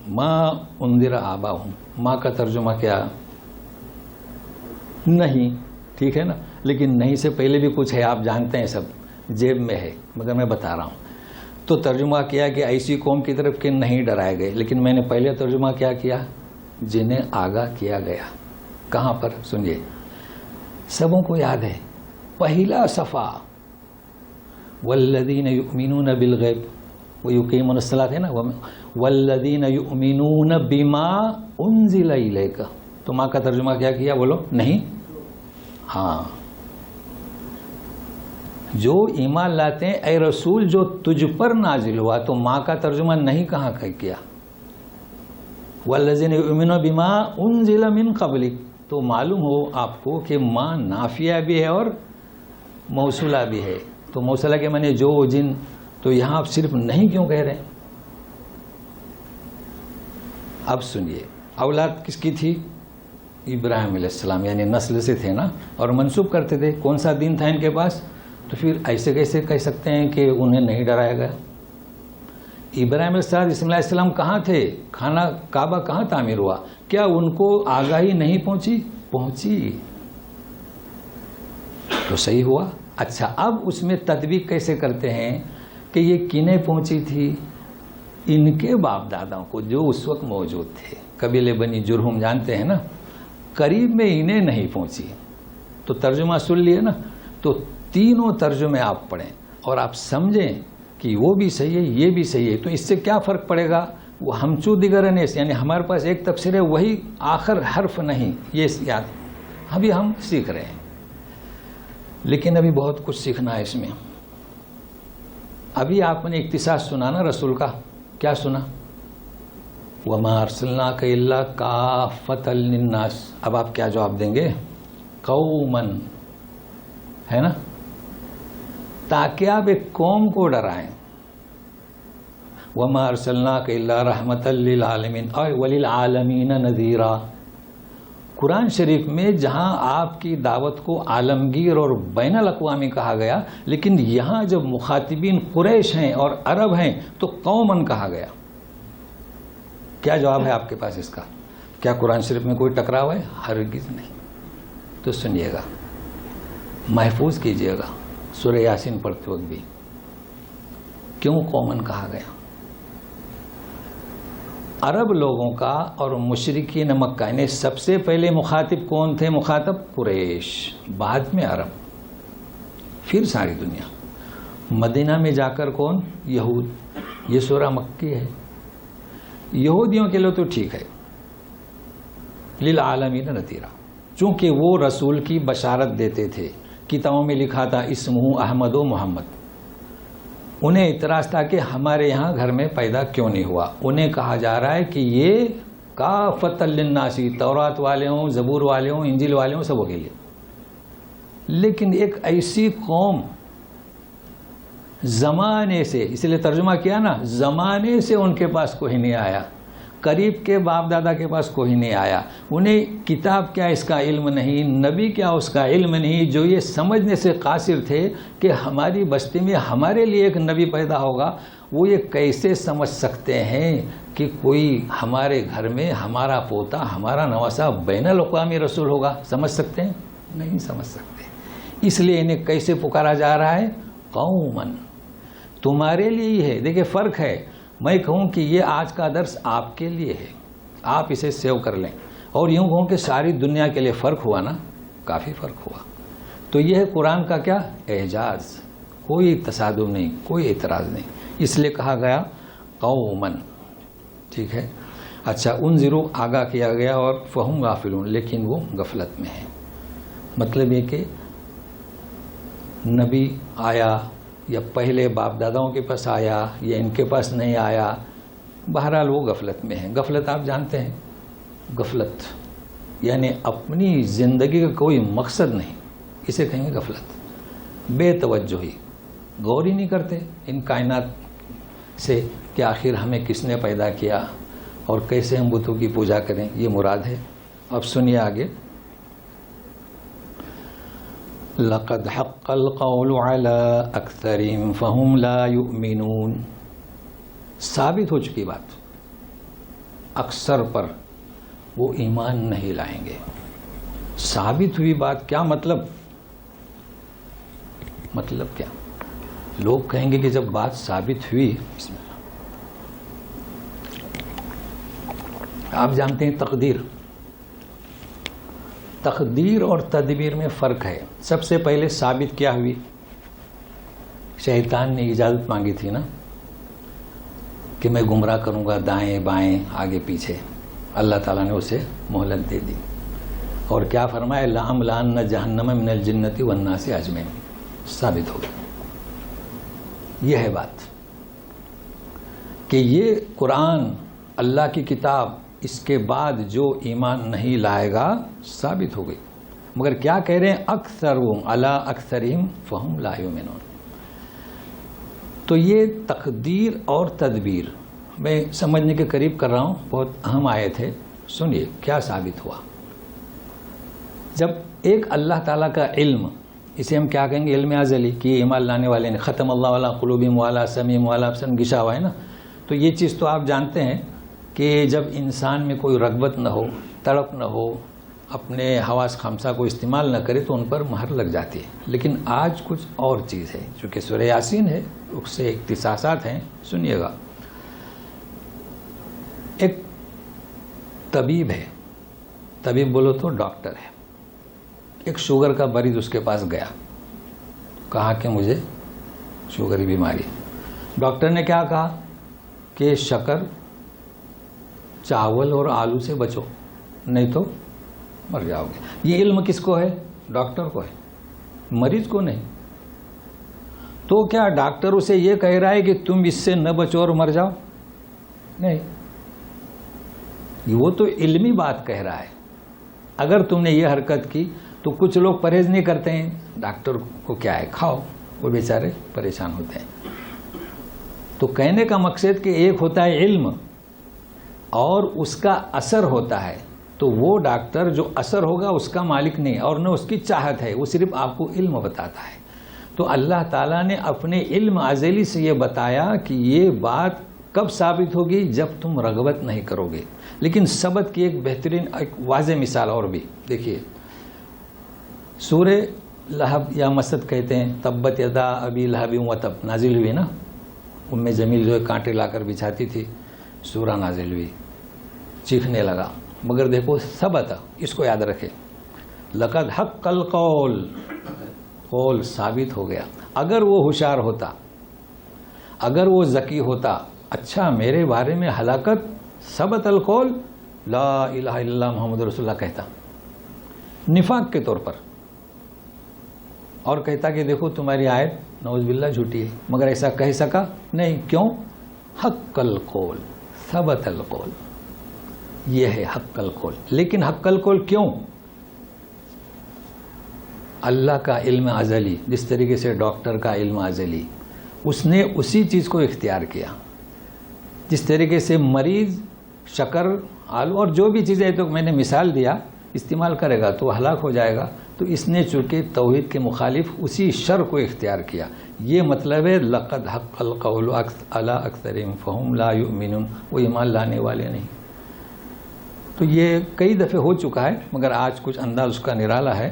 مَّا أُنذِرَ آبَاؤُهُمْ. ماں کا ترجمہ کیا؟ نہیں. ٹھیک ہے نا؟ لیکن نہیں سے پہلے بھی کچھ ہے، آپ جانتے ہیں، سب جیب میں ہے، مگر میں بتا رہا ہوں. تو ترجمہ کیا کہ ایسی قوم کی طرف کہ نہیں ڈرائے گئے. لیکن میں نے پہلے ترجمہ کیا کیا؟ جنہیں آگاہ کیا گیا. کہاں پر؟ سنیے، سبوں کو یاد ہے پہلا صفحہ والذین یؤمنون بالغیب ویقیمون الصلاۃ ہے نا، والذین یؤمنون بما انزل الیک. تو ماں کا ترجمہ کیا کیا؟ بولو. نہیں؟ ہاں، جو ایمان لاتے ہیں اے رسول جو تجھ پر نازل ہوا. تو ماں کا ترجمہ نہیں کہاں کیا؟ والذین یؤمنون بما انزل من قبلک. تو معلوم ہو آپ کو کہ ماں نافیہ بھی ہے اور موصولہ بھی ہے. تو موصولہ کے معنی جو جن. تو یہاں آپ صرف نہیں کیوں کہہ رہے ہیں؟ اب سنیے، اولاد کس کی تھی؟ ابراہیم علیہ السلام، یعنی نسل سے تھے نا، اور منسوب کرتے تھے. کون سا دین تھا ان کے پاس؟ تو پھر ایسے کیسے کہہ سکتے ہیں کہ انہیں نہیں ڈرایا گیا؟ ابراہیم علیہ السلام کہاں تھے؟ خانہ کعبہ کہاں تعمیر ہوا؟ کیا ان کو آگاہی نہیں پہنچی؟ تو صحیح ہوا. اچھا، اب اس میں تطبیق کیسے کرتے ہیں کہ یہ کنہیں پہنچی تھی؟ ان کے باپ داداؤں کو جو اس وقت موجود تھے. قبیلے بنی جرہم جانتے ہیں نا، قریب میں انہیں نہیں پہنچی. تو ترجمہ سن لیے نا. تو تینوں ترجمے آپ پڑھیں اور آپ سمجھیں کہ وہ بھی صحیح ہے، یہ بھی صحیح ہے. تو اس سے کیا فرق پڑے گا؟ وہ ہم چو دیگر نیس، یعنی ہمارے پاس ایک تفسیر ہے، وہی آخر حرف نہیں. یہ یاد ابھی ہم سیکھ رہے ہیں، لیکن ابھی بہت کچھ سیکھنا ہے اس میں. ابھی آپ نے اختصاص سنا نا رسول کا، کیا سنا؟ وَمَا أَرْسَلْنَاكَ إِلَّا كَافَّةً لِلنَّاسِ. اب آپ کیا جواب دیں گے؟ قومن، ہے نا، تاکہ آپ ایک قوم کو ڈرائیں. وَمَا أَرْسَلْنَاكَ إِلَّا رَحْمَةً لِلْعَالَمِينَ اور وَلِلْعَالَمِينَ نَذِيرًا. قرآن شریف میں جہاں آپ کی دعوت کو عالمگیر اور بین الاقوامی کہا گیا، لیکن یہاں جب مخاطبین قریش ہیں اور عرب ہیں تو قومن کہا گیا. کیا جواب ہے آپ کے پاس اس کا؟ کیا قرآن شریف میں کوئی ٹکراؤ ہے؟ ہرگز نہیں. تو سنیے گا، محفوظ کیجئے گا سورہ یاسین پڑھتے وقت بھی. کیوں قومن کہا گیا؟ عرب لوگوں کا اور مشرکین مکہ، یعنی سب سے پہلے مخاطب کون تھے؟ مخاطب قریش، بعد میں عرب، پھر ساری دنیا. مدینہ میں جا کر کون؟ یہود. یہ سورہ مکی ہے. یہودیوں کے لیے تو ٹھیک ہے، للعالمین نذیرا، چونکہ وہ رسول کی بشارت دیتے تھے. کتابوں میں لکھا تھا اسمہ احمد و محمد. انہیں اعتراض تھا کہ ہمارے یہاں گھر میں پیدا کیوں نہیں ہوا. انہیں کہا جا رہا ہے کہ یہ کافۃ للناس، تورات والے ہوں، زبور والے ہوں، انجیل والے ہوں، سبوں کے لیے. لیکن ایک ایسی قوم زمانے سے، اس لیے ترجمہ کیا نا، زمانے سے ان کے پاس کوئی نہیں آیا، قریب کے باپ دادا کے پاس کوئی نہیں آیا. انہیں کتاب کیا اس کا علم نہیں، نبی کیا اس کا علم نہیں. جو یہ سمجھنے سے قاصر تھے کہ ہماری بستی میں ہمارے لیے ایک نبی پیدا ہوگا، وہ یہ کیسے سمجھ سکتے ہیں کہ کوئی ہمارے گھر میں ہمارا پوتا، ہمارا نواسا بین الاقوامی رسول ہوگا؟ سمجھ سکتے ہیں؟ نہیں سمجھ سکتے. اس لیے انہیں کیسے پکارا جا رہا ہے؟ قومن. تمہارے لیے ہی ہے. دیکھیں فرق ہے. میں کہوں کہ یہ آج کا درس آپ کے لیے ہے، آپ اسے سیو کر لیں، اور یوں کہوں کہ ساری دنیا کے لیے فرق ہوا نا، کافی فرق ہوا. تو یہ ہے قرآن کا کیا؟ اعجاز. کوئی تصادم نہیں، کوئی اعتراض نہیں. اس لیے کہا گیا قومن. ٹھیک ہے. اچھا، انذروا آگاہ کیا گیا، اور فہم غافلون، لیکن وہ غفلت میں ہیں. مطلب یہ کہ نبی آیا یا پہلے باپ داداؤں کے پاس آیا یا ان کے پاس نہیں آیا، بہرحال وہ غفلت میں ہیں. غفلت آپ جانتے ہیں، غفلت یعنی اپنی زندگی کا کوئی مقصد نہیں، اسے کہیں گے غفلت. بے توجہی، غور ہی نہیں کرتے ان کائنات سے کہ آخر ہمیں کس نے پیدا کیا اور کیسے ہم بتوں کی پوجا کریں. یہ مراد ہے. اب سنیے آگے. لقد حق القول على اکثرهم فهم لا يؤمنون. ثابت ہو چکی بات، اکثر پر وہ ایمان نہیں لائیں گے. ثابت ہوئی بات، کیا مطلب؟ مطلب کیا؟ لوگ کہیں گے کہ جب بات ثابت ہوئی، بسم اللہ. آپ جانتے ہیں تقدیر اور تدبیر میں فرق ہے. سب سے پہلے ثابت کیا ہوئی؟ شیطان نے اجازت مانگی تھی نا کہ میں گمراہ کروں گا دائیں بائیں آگے پیچھے. اللہ تعالیٰ نے اسے مہلت دے دی، اور کیا فرمایا؟ لَأَمْلَأَنَّ جَهَنَّمَ مِنَ الْجِنَّةِ وَالنَّاسِ أَجْمَعِينَ. ثابت ہو گئی. یہ ہے بات کہ یہ قرآن اللہ کی کتاب، اس کے بعد جو ایمان نہیں لائے گا، ثابت ہو گئی. مگر کیا کہہ رہے ہیں؟ اکثرهم علی اکثرہم فہم لا یؤمنون. تو یہ تقدیر اور تدبیر میں سمجھنے کے قریب کر رہا ہوں، بہت اہم آیت ہے. سنیے کیا ثابت ہوا. جب ایک اللہ تعالیٰ کا علم، اسے ہم کیا کہیں گے؟ علم ازلی، کہ ایمان لانے والے نے ختم اللہ علی قلوبہم وعلی سمعہم وعلی ابصارہم گھسا ہوا ہے نا. تو یہ چیز تو آپ جانتے ہیں کہ جب انسان میں کوئی رغبت نہ ہو، تڑپ نہ ہو، اپنے حواس خمسہ کو استعمال نہ کرے تو ان پر مہر لگ جاتی ہے. لیکن آج کچھ اور چیز ہے، چونکہ سورہ یاسین ہے، اس سے اختصاصات ہیں. سنیے گا. ایک طبیب ہے، طبیب بولو تو ڈاکٹر ہے. ایک شوگر کا مریض اس کے پاس گیا، کہا کہ مجھے شوگر کی بیماری. ڈاکٹر نے کیا کہا کہ شکر، چاول اور آلو سے بچو، نہیں تو مر جاؤ گے. یہ علم کس کو ہے؟ ڈاکٹر کو ہے, مریض کو نہیں. تو کیا ڈاکٹر اسے یہ کہہ رہا ہے کہ تم اس سے نہ بچو اور مر جاؤ؟ نہیں, وہ تو علمی بات کہہ رہا ہے. اگر تم نے یہ حرکت کی تو کچھ لوگ پرہیز نہیں کرتے ہیں, ڈاکٹر کو کیا ہے کھاؤ, وہ بیچارے پریشان ہوتے ہیں. تو کہنے کا مقصد کہ ایک ہوتا ہے علم اور اس کا اثر ہوتا ہے. تو وہ ڈاکٹر جو اثر ہوگا اس کا مالک نہیں اور نہ اس کی چاہت ہے, وہ صرف آپ کو علم بتاتا ہے. تو اللہ تعالیٰ نے اپنے علم ازلی سے یہ بتایا کہ یہ بات کب ثابت ہوگی؟ جب تم رغبت نہیں کرو گے. لیکن ثبت کی ایک بہترین ایک واضح مثال اور بھی دیکھیے, سورہ لہب یا مسد کہتے ہیں, تبت یدا ابی لہب وتب نازل ہوئی نا. ام جمیل جو ہے کانٹے لا کر بچھاتی تھی, سورہ نازل ہوئی, چیخنے لگا. مگر دیکھو ثبت, اس کو یاد رکھے, لقد حق القول, قول ثابت ہو گیا. اگر وہ ہوشیار ہوتا, اگر وہ ذکی ہوتا, اچھا میرے بارے میں ہلاکت, ثبت القول لا الہ الا اللہ محمد رسول اللہ کہتا نفاق کے طور پر, اور کہتا کہ دیکھو تمہاری آیت نعوذ باللہ جھوٹی ہے. مگر ایسا کہہ سکا نہیں. کیوں؟ حق القول, ثبت القول, یہ ہے حق القول. لیکن حق القول کیوں؟ اللہ کا علم ازلی, جس طریقے سے ڈاکٹر کا علم ازلی, اس نے اسی چیز کو اختیار کیا. جس طریقے سے مریض شکر, آلو اور جو بھی چیزیں تو میں نے مثال دیا استعمال کرے گا تو ہلاک ہو جائے گا. تو اس نے چونکہ توحید کے مخالف اسی شر کو اختیار کیا. یہ مطلب ہے لقد حق القول علی اکثرہم فہم لا یؤمنون, وہ ایمان لانے والے نہیں. تو یہ کئی دفعے ہو چکا ہے, مگر آج کچھ انداز اس کا نرالا ہے.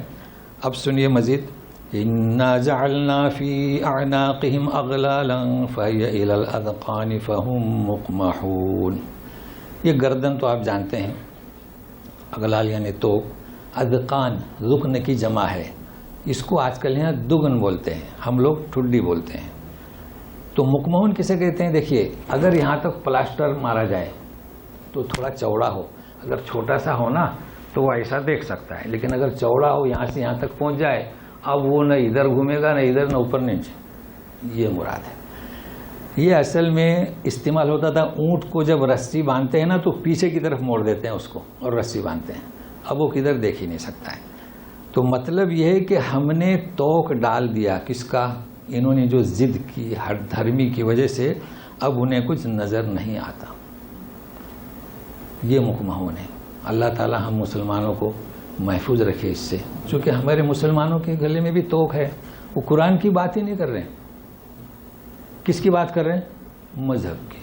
اب سنیے مزید, اِنَّا جَعَلْنَا فِي أَعْنَاقِهِمْ أَغْلَالًا فَهِيَ إِلَى الْأَذْقَانِ فَهُمْ مُقْمَحُونَ. یہ گردن تو آپ جانتے ہیں, اغلال یعنی تو, اذقان رکن کی جمع ہے. اس کو آج کل یہاں دگن بولتے ہیں, ہم لوگ ٹھڈی بولتے ہیں. تو مقمحون کسے کہتے ہیں؟ دیکھیے, اگر یہاں تک پلاسٹر مارا جائے تو تھوڑا چوڑا ہو, اگر چھوٹا سا ہو نا تو وہ ایسا دیکھ سکتا ہے. لیکن اگر چوڑا ہو, یہاں سے یہاں تک پہنچ جائے, اب وہ نہ ادھر گھومے گا, نہ ادھر, نہ اوپر نیچے. یہ مراد ہے. یہ اصل میں استعمال ہوتا تھا اونٹ کو جب رسی باندھتے ہیں نا تو پیچھے کی طرف موڑ دیتے ہیں اس کو اور رسی باندھتے ہیں. اب وہ کدھر دیکھ ہی نہیں سکتا ہے. تو مطلب یہ ہے کہ ہم نے توق ڈال دیا کس کا؟ انہوں نے جو ضد کی, ہر دھرمی کی وجہ سے اب انہیں کچھ نظر نہیں آتا. یہ مقمحون ہے. اللہ تعالی ہم مسلمانوں کو محفوظ رکھے اس سے, چونکہ ہمارے مسلمانوں کے گلے میں بھی توق ہے. وہ قرآن کی بات ہی نہیں کر رہے ہیں. کس کی بات کر رہے ہیں؟ مذہب کی.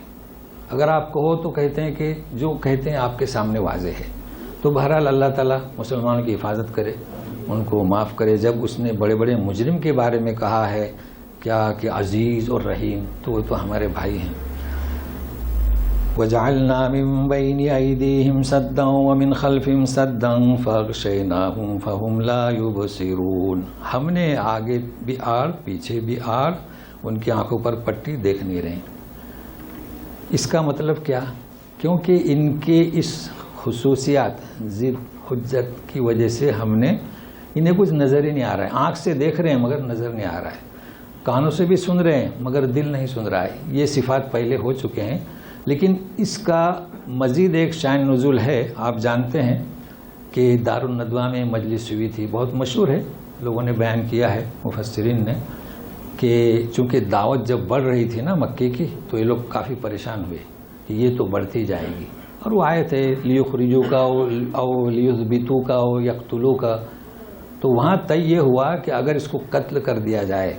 اگر آپ کہو تو کہتے ہیں کہ جو کہتے ہیں آپ کے سامنے واضح ہے. تو بہرحال اللہ تعالیٰ مسلمانوں کی حفاظت کرے, ان کو معاف کرے. جب اس نے بڑے بڑے مجرم کے بارے میں کہا ہے کیا کہ عزیز اور رحیم, تو وہ تو ہمارے بھائی ہیں. وَجَعَلْنَا مِن بَيْنِ أَيْدِيهِمْ سَدًّا وَمِنْ خَلْفِهِمْ سَدًّا فَأَغْشَيْنَاهُمْ فَهُمْ لَا يُبْصِرُونَ. ہم نے آگے بھی آڑ, پیچھے بھی آڑ, ان کی آنکھوں پر پٹی, دیکھ نہیں رہے. اس کا مطلب کیا؟ کیونکہ ان کے اس خصوصیات, ضد, حجت کی وجہ سے ہم نے انہیں کچھ نظر ہی نہیں آ رہا ہے. آنکھ سے دیکھ رہے ہیں مگر نظر نہیں آ رہا ہے. کانوں سے بھی سن رہے ہیں مگر دل نہیں سن رہا ہے. یہ صفات پہلے ہو چکے ہیں. لیکن اس کا مزید ایک شان نزول ہے. آپ جانتے ہیں کہ دارالندوہ میں مجلس ہوئی تھی, بہت مشہور ہے, لوگوں نے بیان کیا ہے مفسرین نے, کہ چونکہ دعوت جب بڑھ رہی تھی نا مکے کی, تو یہ لوگ کافی پریشان ہوئے کہ یہ تو بڑھتی جائے گی. اور وہ آئے تھے لیخرجو کا او لیثبتو کا او یقتلو کا. تو وہاں طے یہ ہوا کہ اگر اس کو قتل کر دیا جائے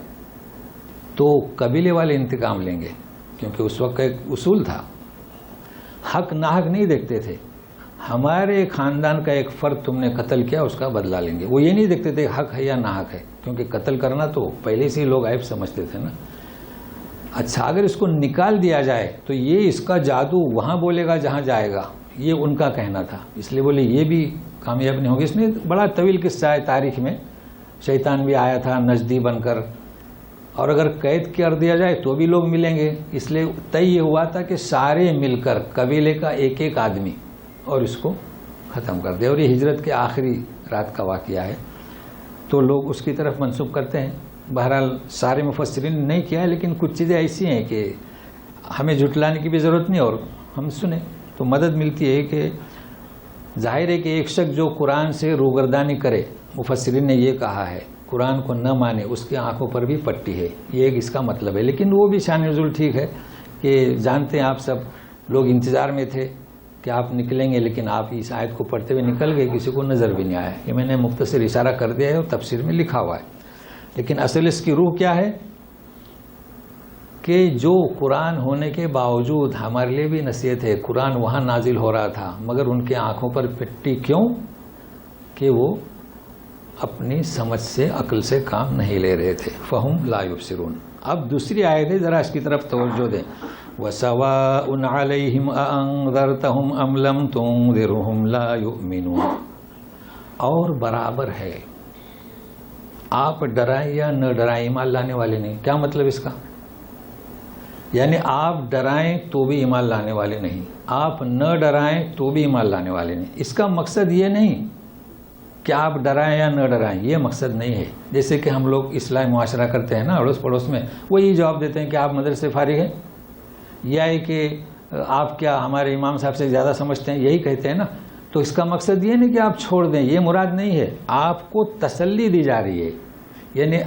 تو قبیلے والے انتقام لیں گے, کیونکہ اس وقت کا ایک اصول تھا, حق ناحق نہیں دیکھتے تھے. ہمارے خاندان کا ایک فرد تم نے قتل کیا, اس کا بدلہ لیں گے. وہ یہ نہیں دیکھتے تھے حق ہے یا ناحق ہے, کیونکہ قتل کرنا تو پہلے سے ہی لوگ عیب سمجھتے تھے نا. اچھا اگر اس کو نکال دیا جائے تو یہ اس کا جادو وہاں بولے گا جہاں جائے گا, یہ ان کا کہنا تھا. اس لیے بولے یہ بھی کامیاب نہیں ہوگی. اس میں بڑا طویل قصہ ہے تاریخ میں. شیطان بھی آیا تھا نجدی بن کر, اور اگر قید کر دیا جائے تو بھی لوگ ملیں گے. اس لیے طے یہ ہوا تھا کہ سارے مل کر قبیلے کا ایک ایک آدمی اور اس کو ختم کر دیا. اور یہ ہجرت کے آخری رات کا واقعہ ہے تو لوگ اس کی طرف منسوب کرتے ہیں. بہرحال سارے مفسرین نے نہیں کیا ہے لیکن کچھ چیزیں ایسی ہیں کہ ہمیں جھٹلانے کی بھی ضرورت نہیں اور ہم سنیں تو مدد ملتی ہے. کہ ظاہر ہے کہ ایک شخص جو قرآن سے روگردانی کرے، مفسرین نے یہ کہا ہے قرآن کو نہ مانے، اس کی آنکھوں پر بھی پٹی ہے، یہ ایک اس کا مطلب ہے. لیکن وہ بھی شان نزول ٹھیک ہے کہ جانتے ہیں آپ سب لوگ انتظار میں تھے کہ آپ نکلیں گے لیکن آپ اس آیت کو پڑھتے ہوئے نکل گئے، کسی کو نظر بھی نہیں آیا. یہ میں نے مختصر اشارہ کر دیا ہے اور تفسیر میں لکھا ہوا ہے. لیکن اصل اس کی روح کیا ہے کہ جو قرآن ہونے کے باوجود ہمارے لیے بھی نصیحت ہے، قرآن وہاں نازل ہو رہا تھا مگر ان کے آنکھوں پر پٹی کیوں؟ کہ وہ اپنی سمجھ سے عقل سے کام نہیں لے رہے تھے. فہم لا یبصرون. اب دوسری آیت ہے، ذرا اس کی طرف توجہ دیں. وَسَوَاءٌ عَلَيْهِمْ أَأَنذَرْتَهُمْ أَمْ لَمْ تُنذِرْهُمْ لَا يُؤْمِنُونَ. اور برابر ہے آپ ڈرائیں یا نہ ڈرائیں، ایمان لانے والے نہیں. کیا مطلب اس کا؟ یعنی آپ ڈرائیں تو بھی ایمان لانے والے نہیں، آپ نہ ڈرائیں تو بھی ایمان لانے والے نہیں. اس کا مقصد یہ نہیں کہ آپ ڈرائیں یا نہ ڈرائیں، یہ مقصد نہیں ہے. جیسے کہ ہم لوگ اصلاح معاشرہ کرتے ہیں نا اڑوس پڑوس میں، وہ یہی جواب دیتے ہیں کہ آپ مدرسے فارغ ہیں، یا ہے کہ آپ کیا ہمارے امام صاحب سے زیادہ سمجھتے ہیں، یہی کہتے ہیں نا. تو اس کا مقصد یہ نہیں کہ آپ چھوڑ دیں، یہ مراد نہیں ہے. آپ کو تسلی دی جا رہی ہے. یعنی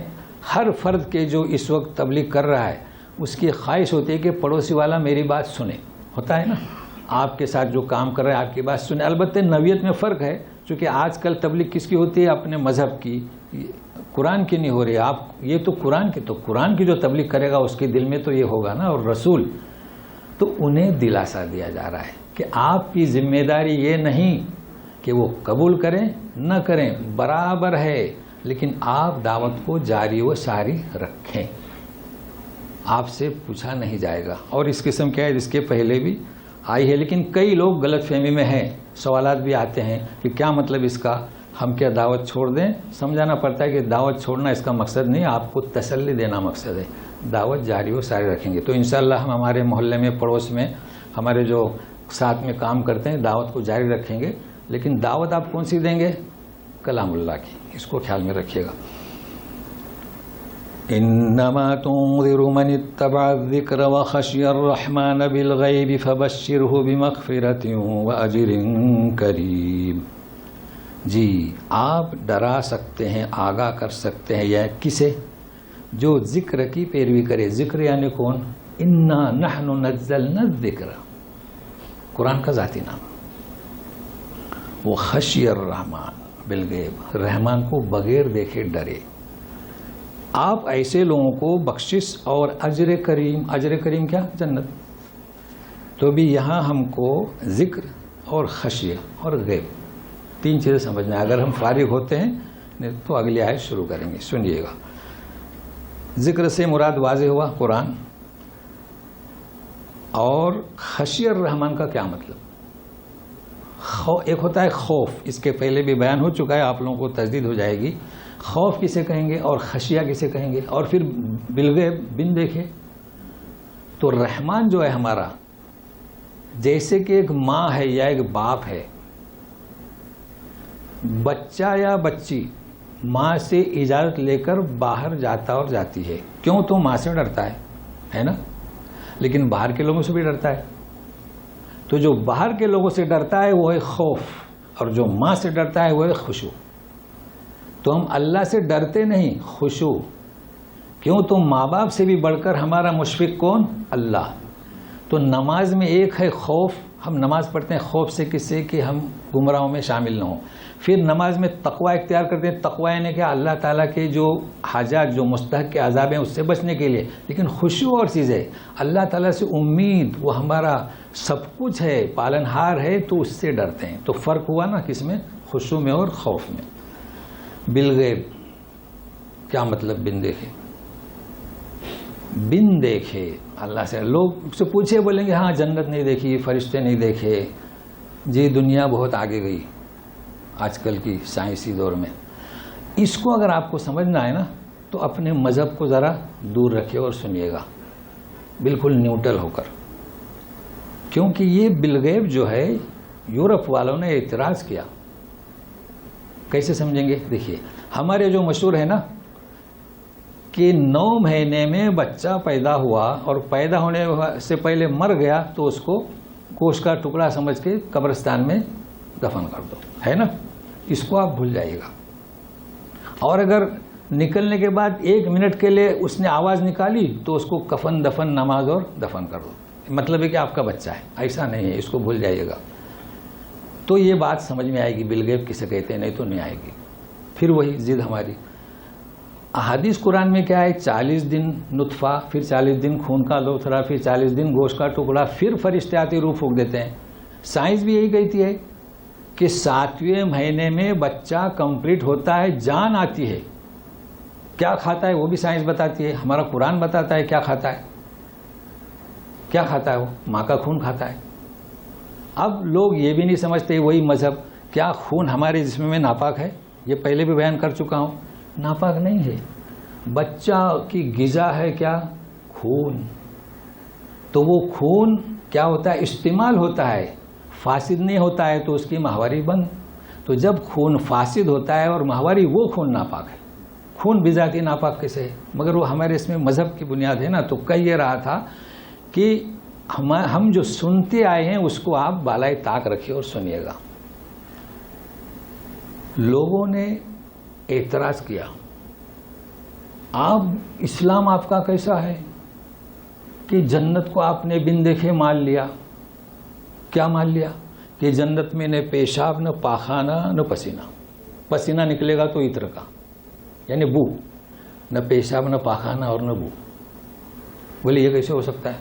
ہر فرد کے جو اس وقت تبلیغ کر رہا ہے اس کی خواہش ہوتی ہے کہ پڑوسی والا میری بات سنے. ہوتا ہے نا، آپ کے ساتھ جو کام کر رہا ہے آپ کی بات سنے. البتہ نوعیت میں فرق ہے، چونکہ آج کل تبلیغ کس کی ہوتی ہے؟ اپنے مذہب کی، قرآن کی نہیں ہو رہی. آپ یہ تو قرآن کی جو تبلیغ کرے گا اس کے دل میں تو یہ ہوگا نا، اور رسول. تو انہیں دلاسا دیا جا رہا ہے کہ آپ کی ذمہ داری یہ نہیں کہ وہ قبول کریں نہ کریں، برابر ہے، لیکن آپ دعوت کو جاری و ساری رکھیں. آپ سے پوچھا نہیں جائے گا. اور اس قسم کیا ہے جس کے پہلے بھی آئی ہے، لیکن کئی لوگ غلط فہمی میں ہیں. سوالات بھی آتے ہیں کہ کیا مطلب اس کا، ہم کیا دعوت چھوڑ دیں؟ سمجھانا پڑتا ہے کہ دعوت چھوڑنا اس کا مقصد نہیں، آپ کو تسلی دینا مقصد ہے. دعوت جاری و ساری رکھیں گے تو انشاءاللہ ہم ہمارے محلے میں، پڑوس میں، ہمارے جو ساتھ میں کام کرتے ہیں دعوت کو جاری رکھیں گے. لیکن دعوت آپ کون سی دیں گے؟ کلام اللہ کی. اس کو خیال میں رکھیے گا. انما تنذر من اتبع الذکر وخشی الرحمن بالغیب فبشرہ بمغفرۃ واجر کریم. جی آپ ڈرا سکتے ہیں، آگاہ کر سکتے ہیں یا کسے؟ جو ذکر کی پیروی کرے. ذکر یعنی کون؟ انا نحن نزلنا الذکر، قرآن کا ذاتی نام. وہ خشی الرحمن بالغیب، رحمان کو بغیر دیکھے ڈرے. آپ ایسے لوگوں کو بخشش اور اجر کریم، اجر کریم کیا؟ جنت. تو بھی یہاں ہم کو ذکر اور خشیہ اور غیب تین چیزیں سمجھنا ہے. اگر ہم فارغ ہوتے ہیں تو اگلی آیت شروع کریں گے. سنیے گا. ذکر سے مراد واضح ہوا قرآن. اور خشیہ الرحمن کا کیا مطلب؟ ایک ہوتا ہے خوف، اس کے پہلے بھی بیان ہو چکا ہے، آپ لوگوں کو تجدید ہو جائے گی. خوف کسے کہیں گے اور خشیہ کسے کہیں گے؟ اور پھر بالغیب، بن دیکھے. تو رحمان جو ہے ہمارا، جیسے کہ ایک ماں ہے یا ایک باپ ہے، بچہ یا بچی ماں سے اجازت لے کر باہر جاتا اور جاتی ہے. کیوں؟ تو ماں سے ڈرتا ہے نا، لیکن باہر کے لوگوں سے بھی ڈرتا ہے. تو جو باہر کے لوگوں سے ڈرتا ہے وہ ہے خوف، اور جو ماں سے ڈرتا ہے وہ ہے خشوع. تو ہم اللہ سے ڈرتے نہیں، خشوع. کیوں؟ تو ماں باپ سے بھی بڑھ کر ہمارا مشفق کون؟ اللہ. تو نماز میں ایک ہے خوف، ہم نماز پڑھتے ہیں خوف سے کس سے؟ کہ ہم گمراہوں میں شامل نہ ہوں. پھر نماز میں تقوی اختیار کرتے ہیں. تقوی یعنی کہ اللہ تعالیٰ کے جو حاجات، جو مستحق کے عذاب ہیں اس سے بچنے کے لیے. لیکن خشوع اور چیز ہے، اللہ تعالیٰ سے امید، وہ ہمارا سب کچھ ہے، پالنہار ہے، تو اس سے ڈرتے ہیں. تو فرق ہوا نا کس میں؟ خشوع میں اور خوف میں. بالغیب کیا مطلب؟ بن دیکھے. بن دیکھے اللہ سے. لوگ سے پوچھے بولیں گے ہاں جنت نہیں دیکھی، فرشتے نہیں دیکھے. جی دنیا بہت آگے گئی آج کل کی سائنسی دور میں. اس کو اگر آپ کو سمجھنا ہے نا تو اپنے مذہب کو ذرا دور رکھیے اور سنیے گا بالکل نیوٹرل ہو کر. کیونکہ یہ بالغیب جو ہے یورپ والوں نے اعتراض کیا. کیسے سمجھیں گے؟ دیکھیے ہمارے جو مشہور ہے نا کہ 9 مہینے میں بچہ پیدا ہوا اور پیدا ہونے سے پہلے مر گیا تو اس کو گوشت کا ٹکڑا سمجھ کے قبرستان میں دفن کر دو، ہے نا. اس کو آپ بھول جائیے گا. اور اگر نکلنے کے بعد 1 منٹ کے لیے اس نے آواز نکالی تو اس کو کفن دفن نماز اور دفن کر دو. مطلب ہے کہ آپ کا بچہ ہے. ایسا نہیں ہے، اس کو بھول جائیے گا. تو یہ بات سمجھ میں آئے گی بل غیب کسے کہتے ہیں، نہیں تو نہیں آئے گی. پھر وہی ضد ہماری. احادیث قرآن میں کیا ہے؟ 40 دن نطفہ، پھر 40 دن خون کا لوتھڑا، پھر 40 دن گوشت کا ٹکڑا، پھر فرشتے آتے روح پھونک دیتے ہیں. سائنس بھی یہی کہتی ہے کہ 7ویں مہینے میں بچہ کمپلیٹ ہوتا ہے، جان آتی ہے. کیا کھاتا ہے وہ بھی سائنس بتاتی ہے. ہمارا قرآن بتاتا ہے کیا کھاتا ہے. کیا کھاتا ہے وہ؟ ماں کا خون کھاتا ہے. اب لوگ یہ بھی نہیں سمجھتے، وہی مذہب، کیا خون ہمارے جسم میں ناپاک ہے؟ یہ پہلے بھی بیان کر چکا ہوں. ناپاک نہیں ہے. بچہ کی غذا ہے کیا؟ خون. تو وہ خون کیا ہوتا ہے؟ استعمال ہوتا ہے، فاسد نہیں ہوتا ہے. تو اس کی ماہواری بند. تو جب خون فاسد ہوتا ہے اور ماہواری، وہ خون ناپاک ہے. خون بذاتی ناپاک کیسے ہے؟ مگر وہ ہمارے اس میں مذہب کی بنیاد ہے نا. تو کہہ یہ رہا تھا کہ ہم جو سنتے آئے ہیں اس کو آپ بالائے طاق رکھیے اور سنیے گا. لوگوں نے اعتراض کیا، آپ اسلام آپ کا کیسا ہے کہ جنت کو آپ نے بن دیکھے مان لیا. کیا مان لیا؟ کہ جنت میں نہ پیشاب نہ پاخانہ نہ پسینہ. پسینہ نکلے گا تو عطر کا، یعنی بو. نہ پیشاب نہ پاخانہ اور نہ بو. بولے یہ کیسے ہو سکتا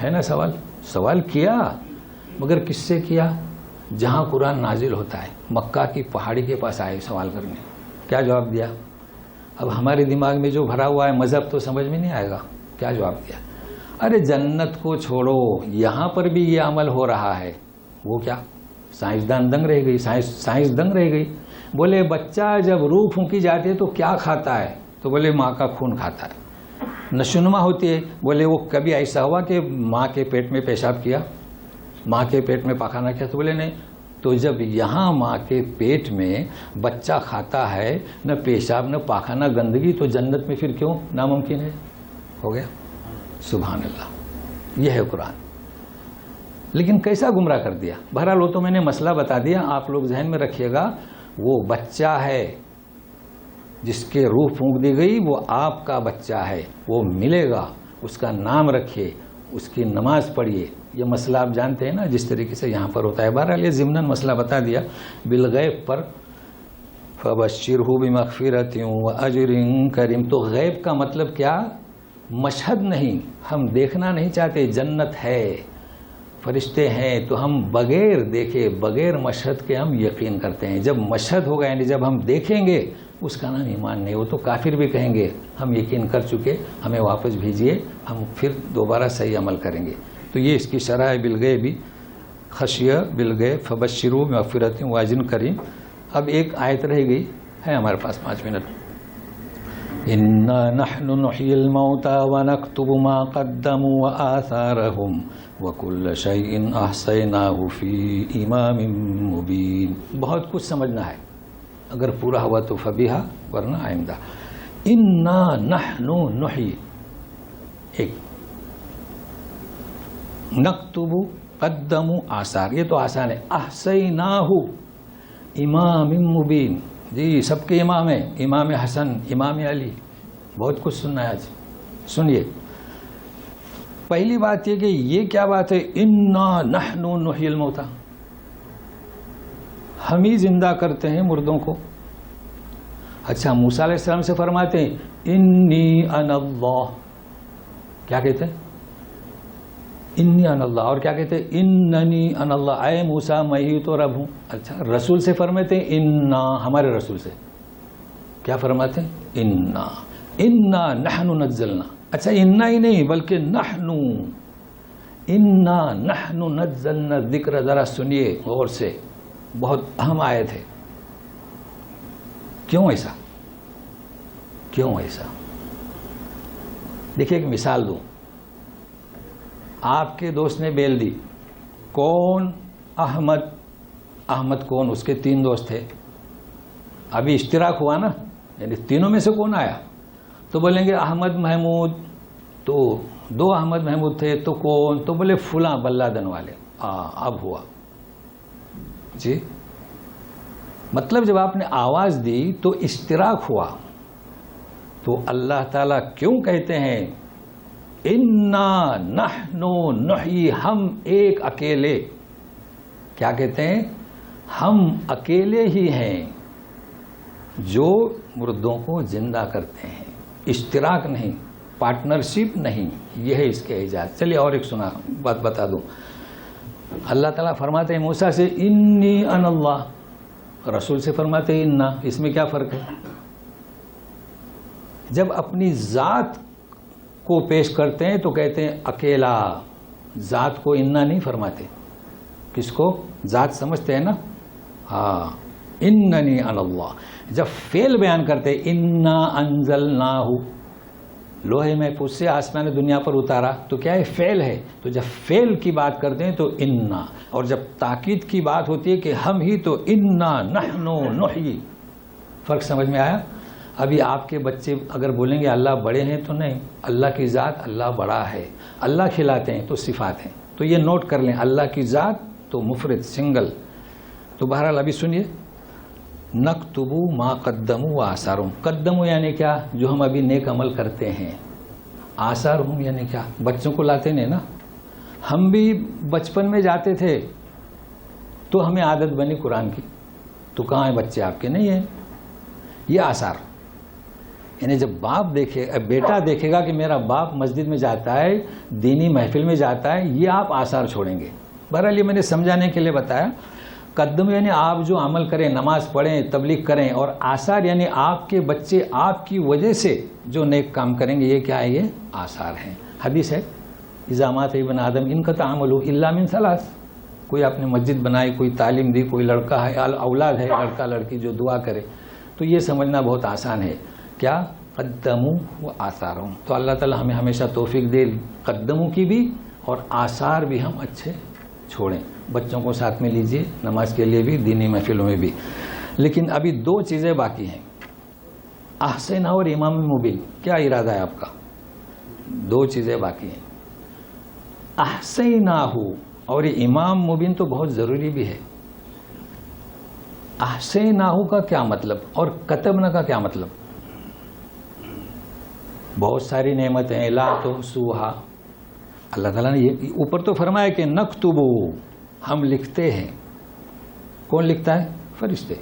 ہے نا سوال کیا. مگر کس سے کیا؟ جہاں قرآن نازل ہوتا ہے. مکہ کی پہاڑی کے پاس آئے سوال کرنے. کیا جواب دیا؟ اب ہمارے دماغ میں جو بھرا ہوا ہے مذہب تو سمجھ میں نہیں آئے گا. کیا جواب دیا؟ ارے جنت کو چھوڑو، یہاں پر بھی یہ عمل ہو رہا ہے. وہ کیا؟ سائنسدان دنگ رہ گئی، سائنس دنگ رہ گئی. بولے بچہ جب روح پھونکی جاتی ہے تو کیا کھاتا ہے؟ تو بولے ماں کا خون کھاتا ہے. نشوونما ہوتی ہے. بولے وہ کبھی ایسا ہوا کہ ماں کے پیٹ میں پیشاب کیا، ماں کے پیٹ میں پاخانہ کیا؟ تو بولے نہیں. تو جب یہاں ماں کے پیٹ میں بچہ کھاتا ہے نہ پیشاب نہ پاخانہ گندگی، تو جنت میں پھر کیوں ناممکن ہے؟ ہو گیا. سبحان اللہ. یہ ہے قرآن. لیکن کیسا گمراہ کر دیا. بہرحال وہ تو میں نے مسئلہ بتا دیا، آپ لوگ ذہن میں رکھیے گا. وہ بچہ ہے جس کے روح پھونک دی گئی، وہ آپ کا بچہ ہے. وہ ملے گا، اس کا نام رکھیے، اس کی نماز پڑھیے. یہ مسئلہ آپ جانتے ہیں نا جس طریقے سے یہاں پر ہوتا ہے. بہرحال یہ ضمناً مسئلہ بتا دیا. بالغیب پر فبشرہ بمغفرۃ واجر کریم. تو غیب کا مطلب کیا؟ مشہد نہیں. ہم دیکھنا نہیں چاہتے. جنت ہے، فرشتے ہیں، تو ہم بغیر دیکھے بغیر مشہد کے ہم یقین کرتے ہیں. جب مشہد ہوگا یعنی جب ہم دیکھیں گے اس کا نام ایمان نہیں. وہ تو کافر بھی کہیں گے ہم یقین کر چکے، ہمیں واپس بھیجیے، ہم پھر دوبارہ صحیح عمل کریں گے. تو یہ اس کی شرح ہے بالغیب بھی. خشیہ بالغیب فبشروا بمغفرۃ واجر کریم. اب ایک آیت رہ گئی ہے ہمارے پاس 5 منٹ. انا نحن نحيي الموتى ونكتب ما قدموا وآثارهم وكل شيء احصيناه في امام مبين. بہت کچھ سمجھنا ہے، اگر پورا ہوا تو فبیہا، ورنہ آئندہ. انا نحن نحيي، ایک نکتب قدموا آثار، یہ تو آسان ہے. احصیناہ امام مبین. جی سب کے امام ہیں، امام حسن، امام علی. بہت کچھ سننا ہے آج. سنیے. پہلی بات یہ کہ یہ کیا بات ہے؟ انا نحن نحیی الموتى. ہم ہی زندہ کرتے ہیں مردوں کو. اچھا موسیٰ علیہ السلام سے فرماتے ہیں انی انا اللہ. کیا کہتے ہیں؟ انی انا اللہ. اور کیا کہتے ہیں؟ اننی انا اللہ. اے موسیٰ میں ہی تو رب ہوں. اچھا رسول سے فرماتے ہیں انا. ہمارے رسول سے کیا فرماتے ہیں؟ انا نحن نزلنا. اچھا انا ہی نہیں بلکہ نحن. انا نحن نزلنا الذکر. ذرا سنیے غور سے، بہت اہم آیت ہے. کیوں ایسا؟ کیوں ایسا؟ دیکھیے ایک مثال دوں. آپ کے دوست نے بیل دی. کون؟ احمد. احمد کون؟ اس کے 3 دوست تھے. ابھی اشتراک ہوا نا, یعنی تینوں میں سے کون آیا؟ تو بولیں گے احمد محمود. تو 2 احمد محمود تھے تو کون؟ تو بولے فلاں بلہ دن والے. اب ہوا جی. مطلب جب آپ نے آواز دی تو اشتراک ہوا. تو اللہ تعالیٰ کیوں کہتے ہیں انا نحن نحیی, ہم ایک اکیلے, کیا کہتے ہیں؟ ہم اکیلے ہی ہیں جو مردوں کو زندہ کرتے ہیں. اشتراک نہیں, پارٹنرشپ نہیں, یہ ہے اس کے اعجاز. چلیے اور ایک سنا بات بتا دوں. اللہ تعالیٰ فرماتے ہیں موسیٰ سے انی انا اللہ, رسول سے فرماتے ہیں انا. اس میں کیا فرق ہے؟ جب اپنی ذات کو پیش کرتے ہیں تو کہتے ہیں اکیلا, ذات کو انا نہیں فرماتے. کس کو؟ ذات سمجھتے ہیں نا. ہاں, اننی انا اللہ. جب فعل بیان کرتے انا انزلناہ, لوہے محفوظ سے آسمان دنیا پر اتارا, تو کیا ہے؟ فعل ہے. تو جب فعل کی بات کرتے ہیں تو انا, اور جب تاکید کی بات ہوتی ہے کہ ہم ہی, تو انا نحن نحیی. فرق سمجھ میں آیا؟ ابھی آپ کے بچے اگر بولیں گے اللہ بڑے ہیں تو نہیں, اللہ کی ذات اللہ بڑا ہے. اللہ کھلاتے ہیں تو صفات ہیں. تو یہ نوٹ کر لیں, اللہ کی ذات تو مفرد سنگل. تو بہرحال ابھی سنیے, نکتبو ما قدموا و آثارہم. قدموا یعنی کیا؟ جو ہم ابھی نیک عمل کرتے ہیں. آثارہم یعنی کیا؟ بچوں کو لاتے نہیں نا. ہم بھی بچپن میں جاتے تھے تو ہمیں عادت بنی قرآن کی, تو کہاں ہیں بچے آپ کے؟ نہیں ہیں. یہ آثار, یعنی جب باپ دیکھے, بیٹا دیکھے گا کہ میرا باپ مسجد میں جاتا ہے, دینی محفل میں جاتا ہے, یہ آپ آثار چھوڑیں گے. بہرحال یہ میں نے سمجھانے کے لیے بتایا. قدم یعنی آپ جو عمل کریں, نماز پڑھیں, تبلیغ کریں, اور آثار یعنی آپ کے بچے آپ کی وجہ سے جو نیک کام کریں گے, یہ کیا ہے؟ یہ آثار ہیں. حدیث ہے اذا مات ابن آدم انقطع عمله الا من ثلاث. کوئی آپ نے مسجد بنائی, کوئی تعلیم دی, کوئی لڑکا ہے, اولاد ہے, لڑکا لڑکی جو دعا کرے, تو یہ سمجھنا بہت آسان ہے. کیا؟ قدموا و آثارہم. تو اللہ تعالیٰ ہمیں ہمیشہ توفیق دے قدموں کی بھی, اور آثار بھی ہم اچھے چھوڑیں. بچوں کو ساتھ میں لیجئے, نماز کے لیے بھی, دینی محفلوں میں بھی. لیکن ابھی 2 چیزیں باقی ہیں, احسینہ اور امام مبین. کیا ارادہ ہے آپ کا؟ 2 چیزیں باقی ہیں, احسینہ اور امام مبین. تو بہت ضروری بھی ہے. احسینہ کا کیا مطلب اور کتبنا کا کیا مطلب؟ بہت ساری نعمتیں لا تحصوہا. اللہ تعالیٰ نے یہ اوپر تو فرمایا کہ نکتبو, ہم لکھتے ہیں. کون لکھتا ہے؟ فرشتے.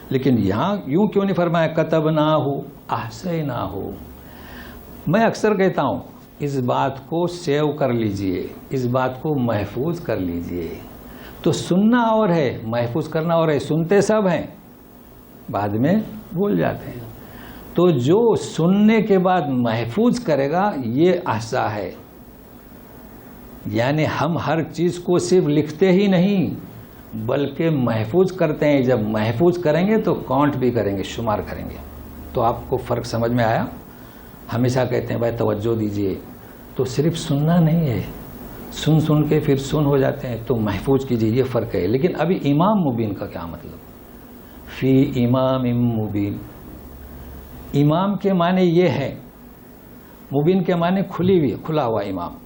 لیکن یہاں یوں کیوں نہیں فرمایا کتبناہ احسیناہ؟ میں اکثر کہتا ہوں اس بات کو سیو کر لیجئے, اس بات کو محفوظ کر لیجئے. تو سننا اور ہے, محفوظ کرنا اور ہے. سنتے سب ہیں, بعد میں بھول جاتے ہیں. تو جو سننے کے بعد محفوظ کرے گا یہ احصا ہے. یعنی ہم ہر چیز کو صرف لکھتے ہی نہیں بلکہ محفوظ کرتے ہیں. جب محفوظ کریں گے تو کاؤنٹ بھی کریں گے, شمار کریں گے. تو آپ کو فرق سمجھ میں آیا؟ ہمیشہ کہتے ہیں بھائی توجہ دیجئے, تو صرف سننا نہیں ہے, سن کے پھر سن ہو جاتے ہیں, تو محفوظ کیجئے, یہ فرق ہے. لیکن ابھی امام مبین کا کیا مطلب؟ فی امام مبین. امام کے معنی یہ ہے, مبین کے معنی کھلی ہوئی, کھلا ہوا امام.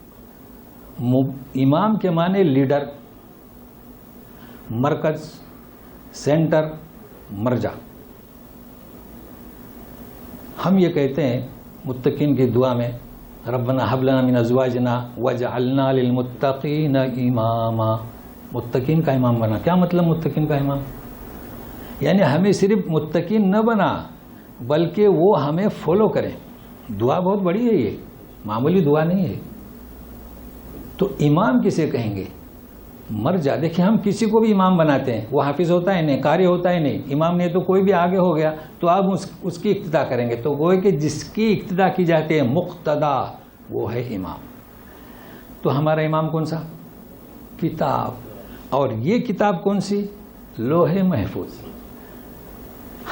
امام کے معنی لیڈر, مرکز, سینٹر, مرجع. ہم یہ کہتے ہیں متقین کی دعا میں ربنا حب لنا من ازواجنا وجعلنا للمتقین اماما. متقین کا امام بنا. کیا مطلب متقین کا امام؟ یعنی ہمیں صرف متقین نہ بنا بلکہ وہ ہمیں فالو کریں. دعا بہت بڑی ہے, یہ معمولی دعا نہیں ہے. تو امام کسے کہیں گے؟ مرجع. دیکھیں ہم کسی کو بھی امام بناتے ہیں, وہ حافظ ہوتا ہے نہیں, قاری ہوتا ہے نہیں, امام نہیں, تو کوئی بھی آگے ہو گیا تو آپ اس کی اقتدا کریں گے. تو وہ ہے کہ جس کی اقتدا کی جاتی ہے مقتدا, وہ ہے امام. تو ہمارا امام کون سا؟ کتاب. اور یہ کتاب کون سی؟ لوح محفوظ.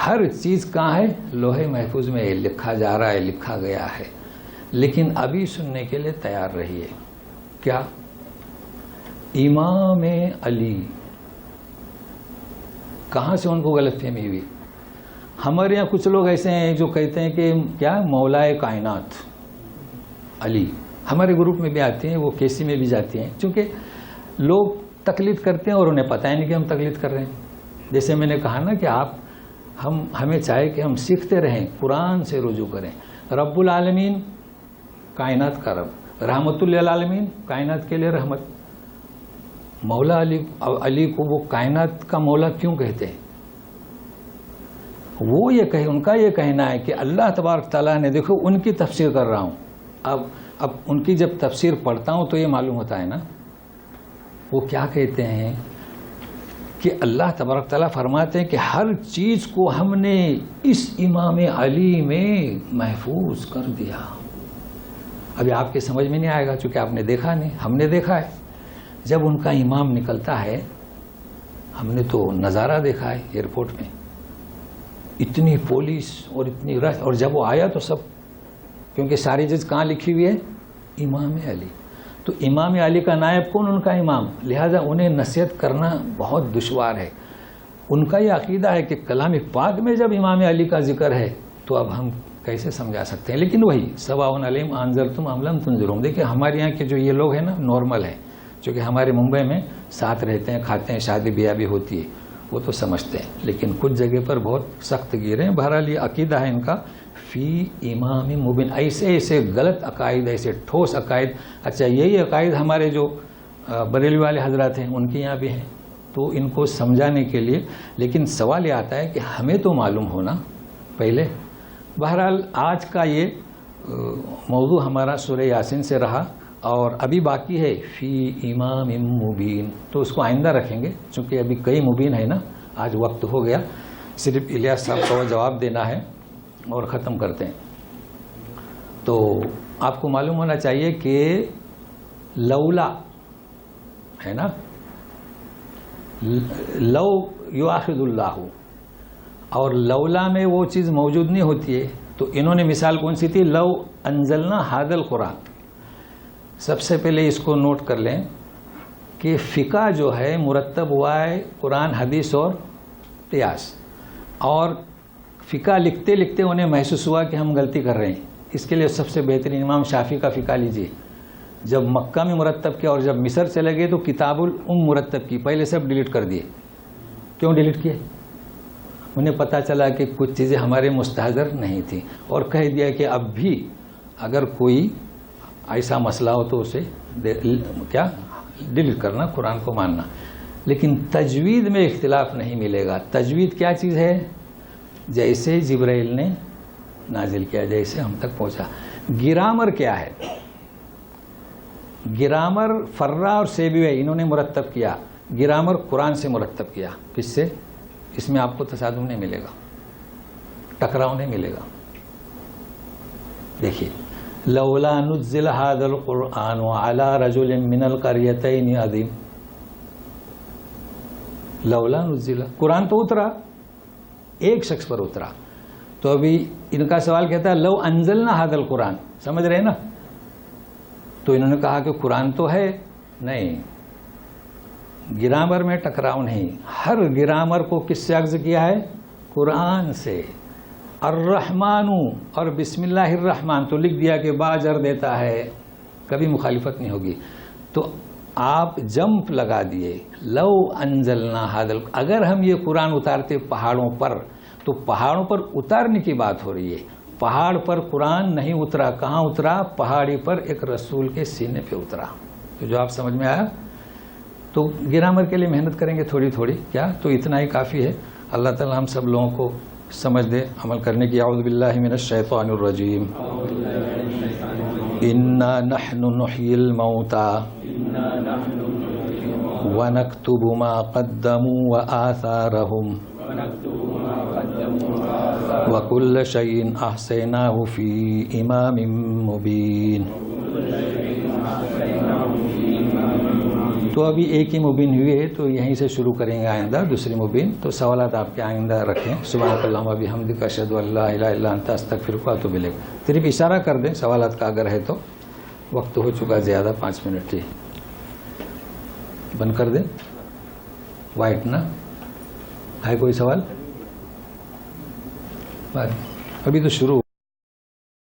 ہر چیز کہاں ہے؟ لوح محفوظ میں لکھا جا رہا ہے, لکھا گیا ہے. لیکن ابھی سننے کے لیے تیار رہیے. کیا؟ امام علی. کہاں سے ان کو غلط فہمی ہوئی؟ ہمارے یہاں کچھ لوگ ایسے ہیں جو کہتے ہیں کہ کیا مولائے کائنات علی، ہمارے گروپ میں بھی آتے ہیں، وہ کیسی میں بھی جاتی ہیں، چونکہ لوگ تقلید کرتے ہیں اور انہیں پتہ ہی نہیں کہ ہم تقلید کر رہے ہیں۔ جیسے میں نے کہا نا کہ ہمیں چاہے کہ ہم سیکھتے رہیں، قرآن سے رجوع کریں۔ رب العالمین کائنات کا رب، رحمت للعالمین کائنات کے لیے رحمت۔ مولا علی کو وہ کائنات کا مولا کیوں کہتے ہیں؟ وہ ان کا یہ کہنا ہے کہ اللہ تبارک تعالیٰ نے، دیکھو ان کی تفسیر کر رہا ہوں، اب ان کی جب تفسیر پڑھتا ہوں تو یہ معلوم ہوتا ہے نا، وہ کیا کہتے ہیں کہ اللہ تبارک تعالیٰ فرماتے ہیں کہ ہر چیز کو ہم نے اس امام علی میں محفوظ کر دیا۔ ابھی آپ کے سمجھ میں نہیں آئے گا چونکہ آپ نے دیکھا نہیں، ہم نے دیکھا ہے۔ جب ان کا امام نکلتا ہے، ہم نے تو نظارہ دیکھا ہے ایئرپورٹ میں، اتنی پولیس اور اتنی رش، اور جب وہ آیا تو سب، کیونکہ ساری چیز کہاں لکھی ہوئی ہے؟ امام علی۔ تو امام علی کا نائب کون؟ ان کا امام، لہذا انہیں نصیحت کرنا بہت دشوار ہے۔ ان کا یہ عقیدہ ہے کہ کلام پاک میں جب امام علی کا ذکر ہے تو اب ہم کیسے سمجھا سکتے ہیں؟ لیکن وہی سواء علیہم انذرتم ام لم تنذرہم، دیکھیں ہمارے یہاں کے جو یہ لوگ ہیں نا نارمل ہیں، چونکہ ہمارے ممبئی میں ساتھ رہتے ہیں، کھاتے ہیں، شادی بیاہ بھی ہوتی ہے، وہ تو سمجھتے ہیں، لیکن کچھ جگہ پر بہت سخت گیر ہیں۔ بہرحال یہ عقیدہ ہے ان کا فی امام مبین، ایسے غلط عقائد، ایسے ٹھوس عقائد۔ اچھا یہی عقائد ہمارے جو بریلوی والے حضرات ہیں ان کے یہاں بھی ہیں، تو ان کو سمجھانے کے لیے، لیکن سوال یہ آتا ہے کہ ہمیں تو معلوم ہونا پہلے۔ بہرحال آج کا یہ موضوع ہمارا سورہ یاسین سے رہا، اور ابھی باقی ہے فی امام مبین، تو اس کو آئندہ رکھیں گے، چونکہ ابھی کئی مبین ہے نا، آج وقت ہو گیا، صرف الیاس صاحب کو جواب دینا ہے اور ختم کرتے ہیں۔ تو آپ کو معلوم ہونا چاہیے کہ لولا ہے نا، لو یؤاخذ اللہ، اور لولا میں وہ چیز موجود نہیں ہوتی ہے، تو انہوں نے مثال کون سی تھی؟ لو انزلنا ھذا القرآن۔ سب سے پہلے اس کو نوٹ کر لیں کہ فقہ جو ہے مرتب ہوا ہے قرآن، حدیث اور قیاس، اور فقہ لکھتے لکھتے انہیں محسوس ہوا کہ ہم غلطی کر رہے ہیں۔ اس کے لیے سب سے بہترین امام شافعی کا فقہ لیجیے، جب مکہ میں مرتب کیا اور جب مصر چلے گئے تو کتاب الام مرتب کی، پہلے سب ڈیلیٹ کر دیے۔ کیوں ڈیلیٹ کیے؟ انہیں پتہ چلا کہ کچھ چیزیں ہمارے مستحضر نہیں تھیں، اور کہہ دیا کہ اب بھی اگر کوئی ایسا مسئلہ ہو تو اسے کیا ڈیلیٹ کرنا، قرآن کو ماننا۔ لیکن تجوید میں اختلاف نہیں ملے گا۔ تجوید کیا چیز ہے؟ جیسے جبرائیل نے نازل کیا، جیسے ہم تک پہنچا۔ گرامر کیا ہے؟ گرامر فرا اور سیبویہ انہوں نے مرتب کیا، گرامر قرآن سے مرتب کیا۔ کس سے؟ اس میں آپ کو تصادم نہیں ملے گا، ٹکراؤ نہیں ملے گا۔ دیکھیے، لولا نزل ھذا القرآن علی رجل من القریتین عظیم، لولا نزل، قرآن تو اترا، ایک شخص پر اترا، تو ابھی ان کا سوال کہتا ہے لو انزلنا ھذا القرآن، سمجھ رہے ہیں نا؟ تو انہوں نے کہا کہ قرآن تو ہے نہیں، گرامر میں ٹکراؤ نہیں۔ ہر گرامر کو کس سے اخذ کیا ہے؟ قرآن سے۔ الرحمن اور بسم اللہ الرحمن تو لکھ دیا کہ باجر دیتا ہے، کبھی مخالفت نہیں ہوگی۔ تو آپ جمپ لگا دیے، لو انزلنا ھذا، اگر ہم یہ قرآن اتارتے پہاڑوں پر، تو پہاڑوں پر اتارنے کی بات ہو رہی ہے، پہاڑ پر قرآن نہیں اترا۔ کہاں اترا؟ پہاڑی پر ایک رسول کے سینے پہ اترا۔ تو جو آپ سمجھ میں آیا، تو گرامر کے لیے محنت کریں گے تھوڑی تھوڑی، کیا تو اتنا ہی کافی ہے۔ اللہ تعالی ہم سب لوگوں کو سمجھ دے، عمل کرنے کی۔ اعوذ باللہ من الشیطان الرجیم۔ انا نحن نحیی الموتى ونکتب ما قدموا وآثارهم وكل شيء احصیناہ فی امام مبین۔ تو ابھی ایک ہی مبین ہوئی ہے، تو یہیں سے شروع کریں گے آئندہ دوسری مبین۔ تو سوالات آپ کے آئندہ رکھیں۔ سبحانک اللہم و بحمدک، اشہد ان لا الہ الا انت، استغفرک و اتوب الیک۔ صرف اشارہ کر دیں سوالات کا اگر ہے تو۔ وقت ہو چکا زیادہ، 5 منٹ ہی بند کر دیں۔ وائٹ نا ہے کوئی سوال؟ ابھی تو شروع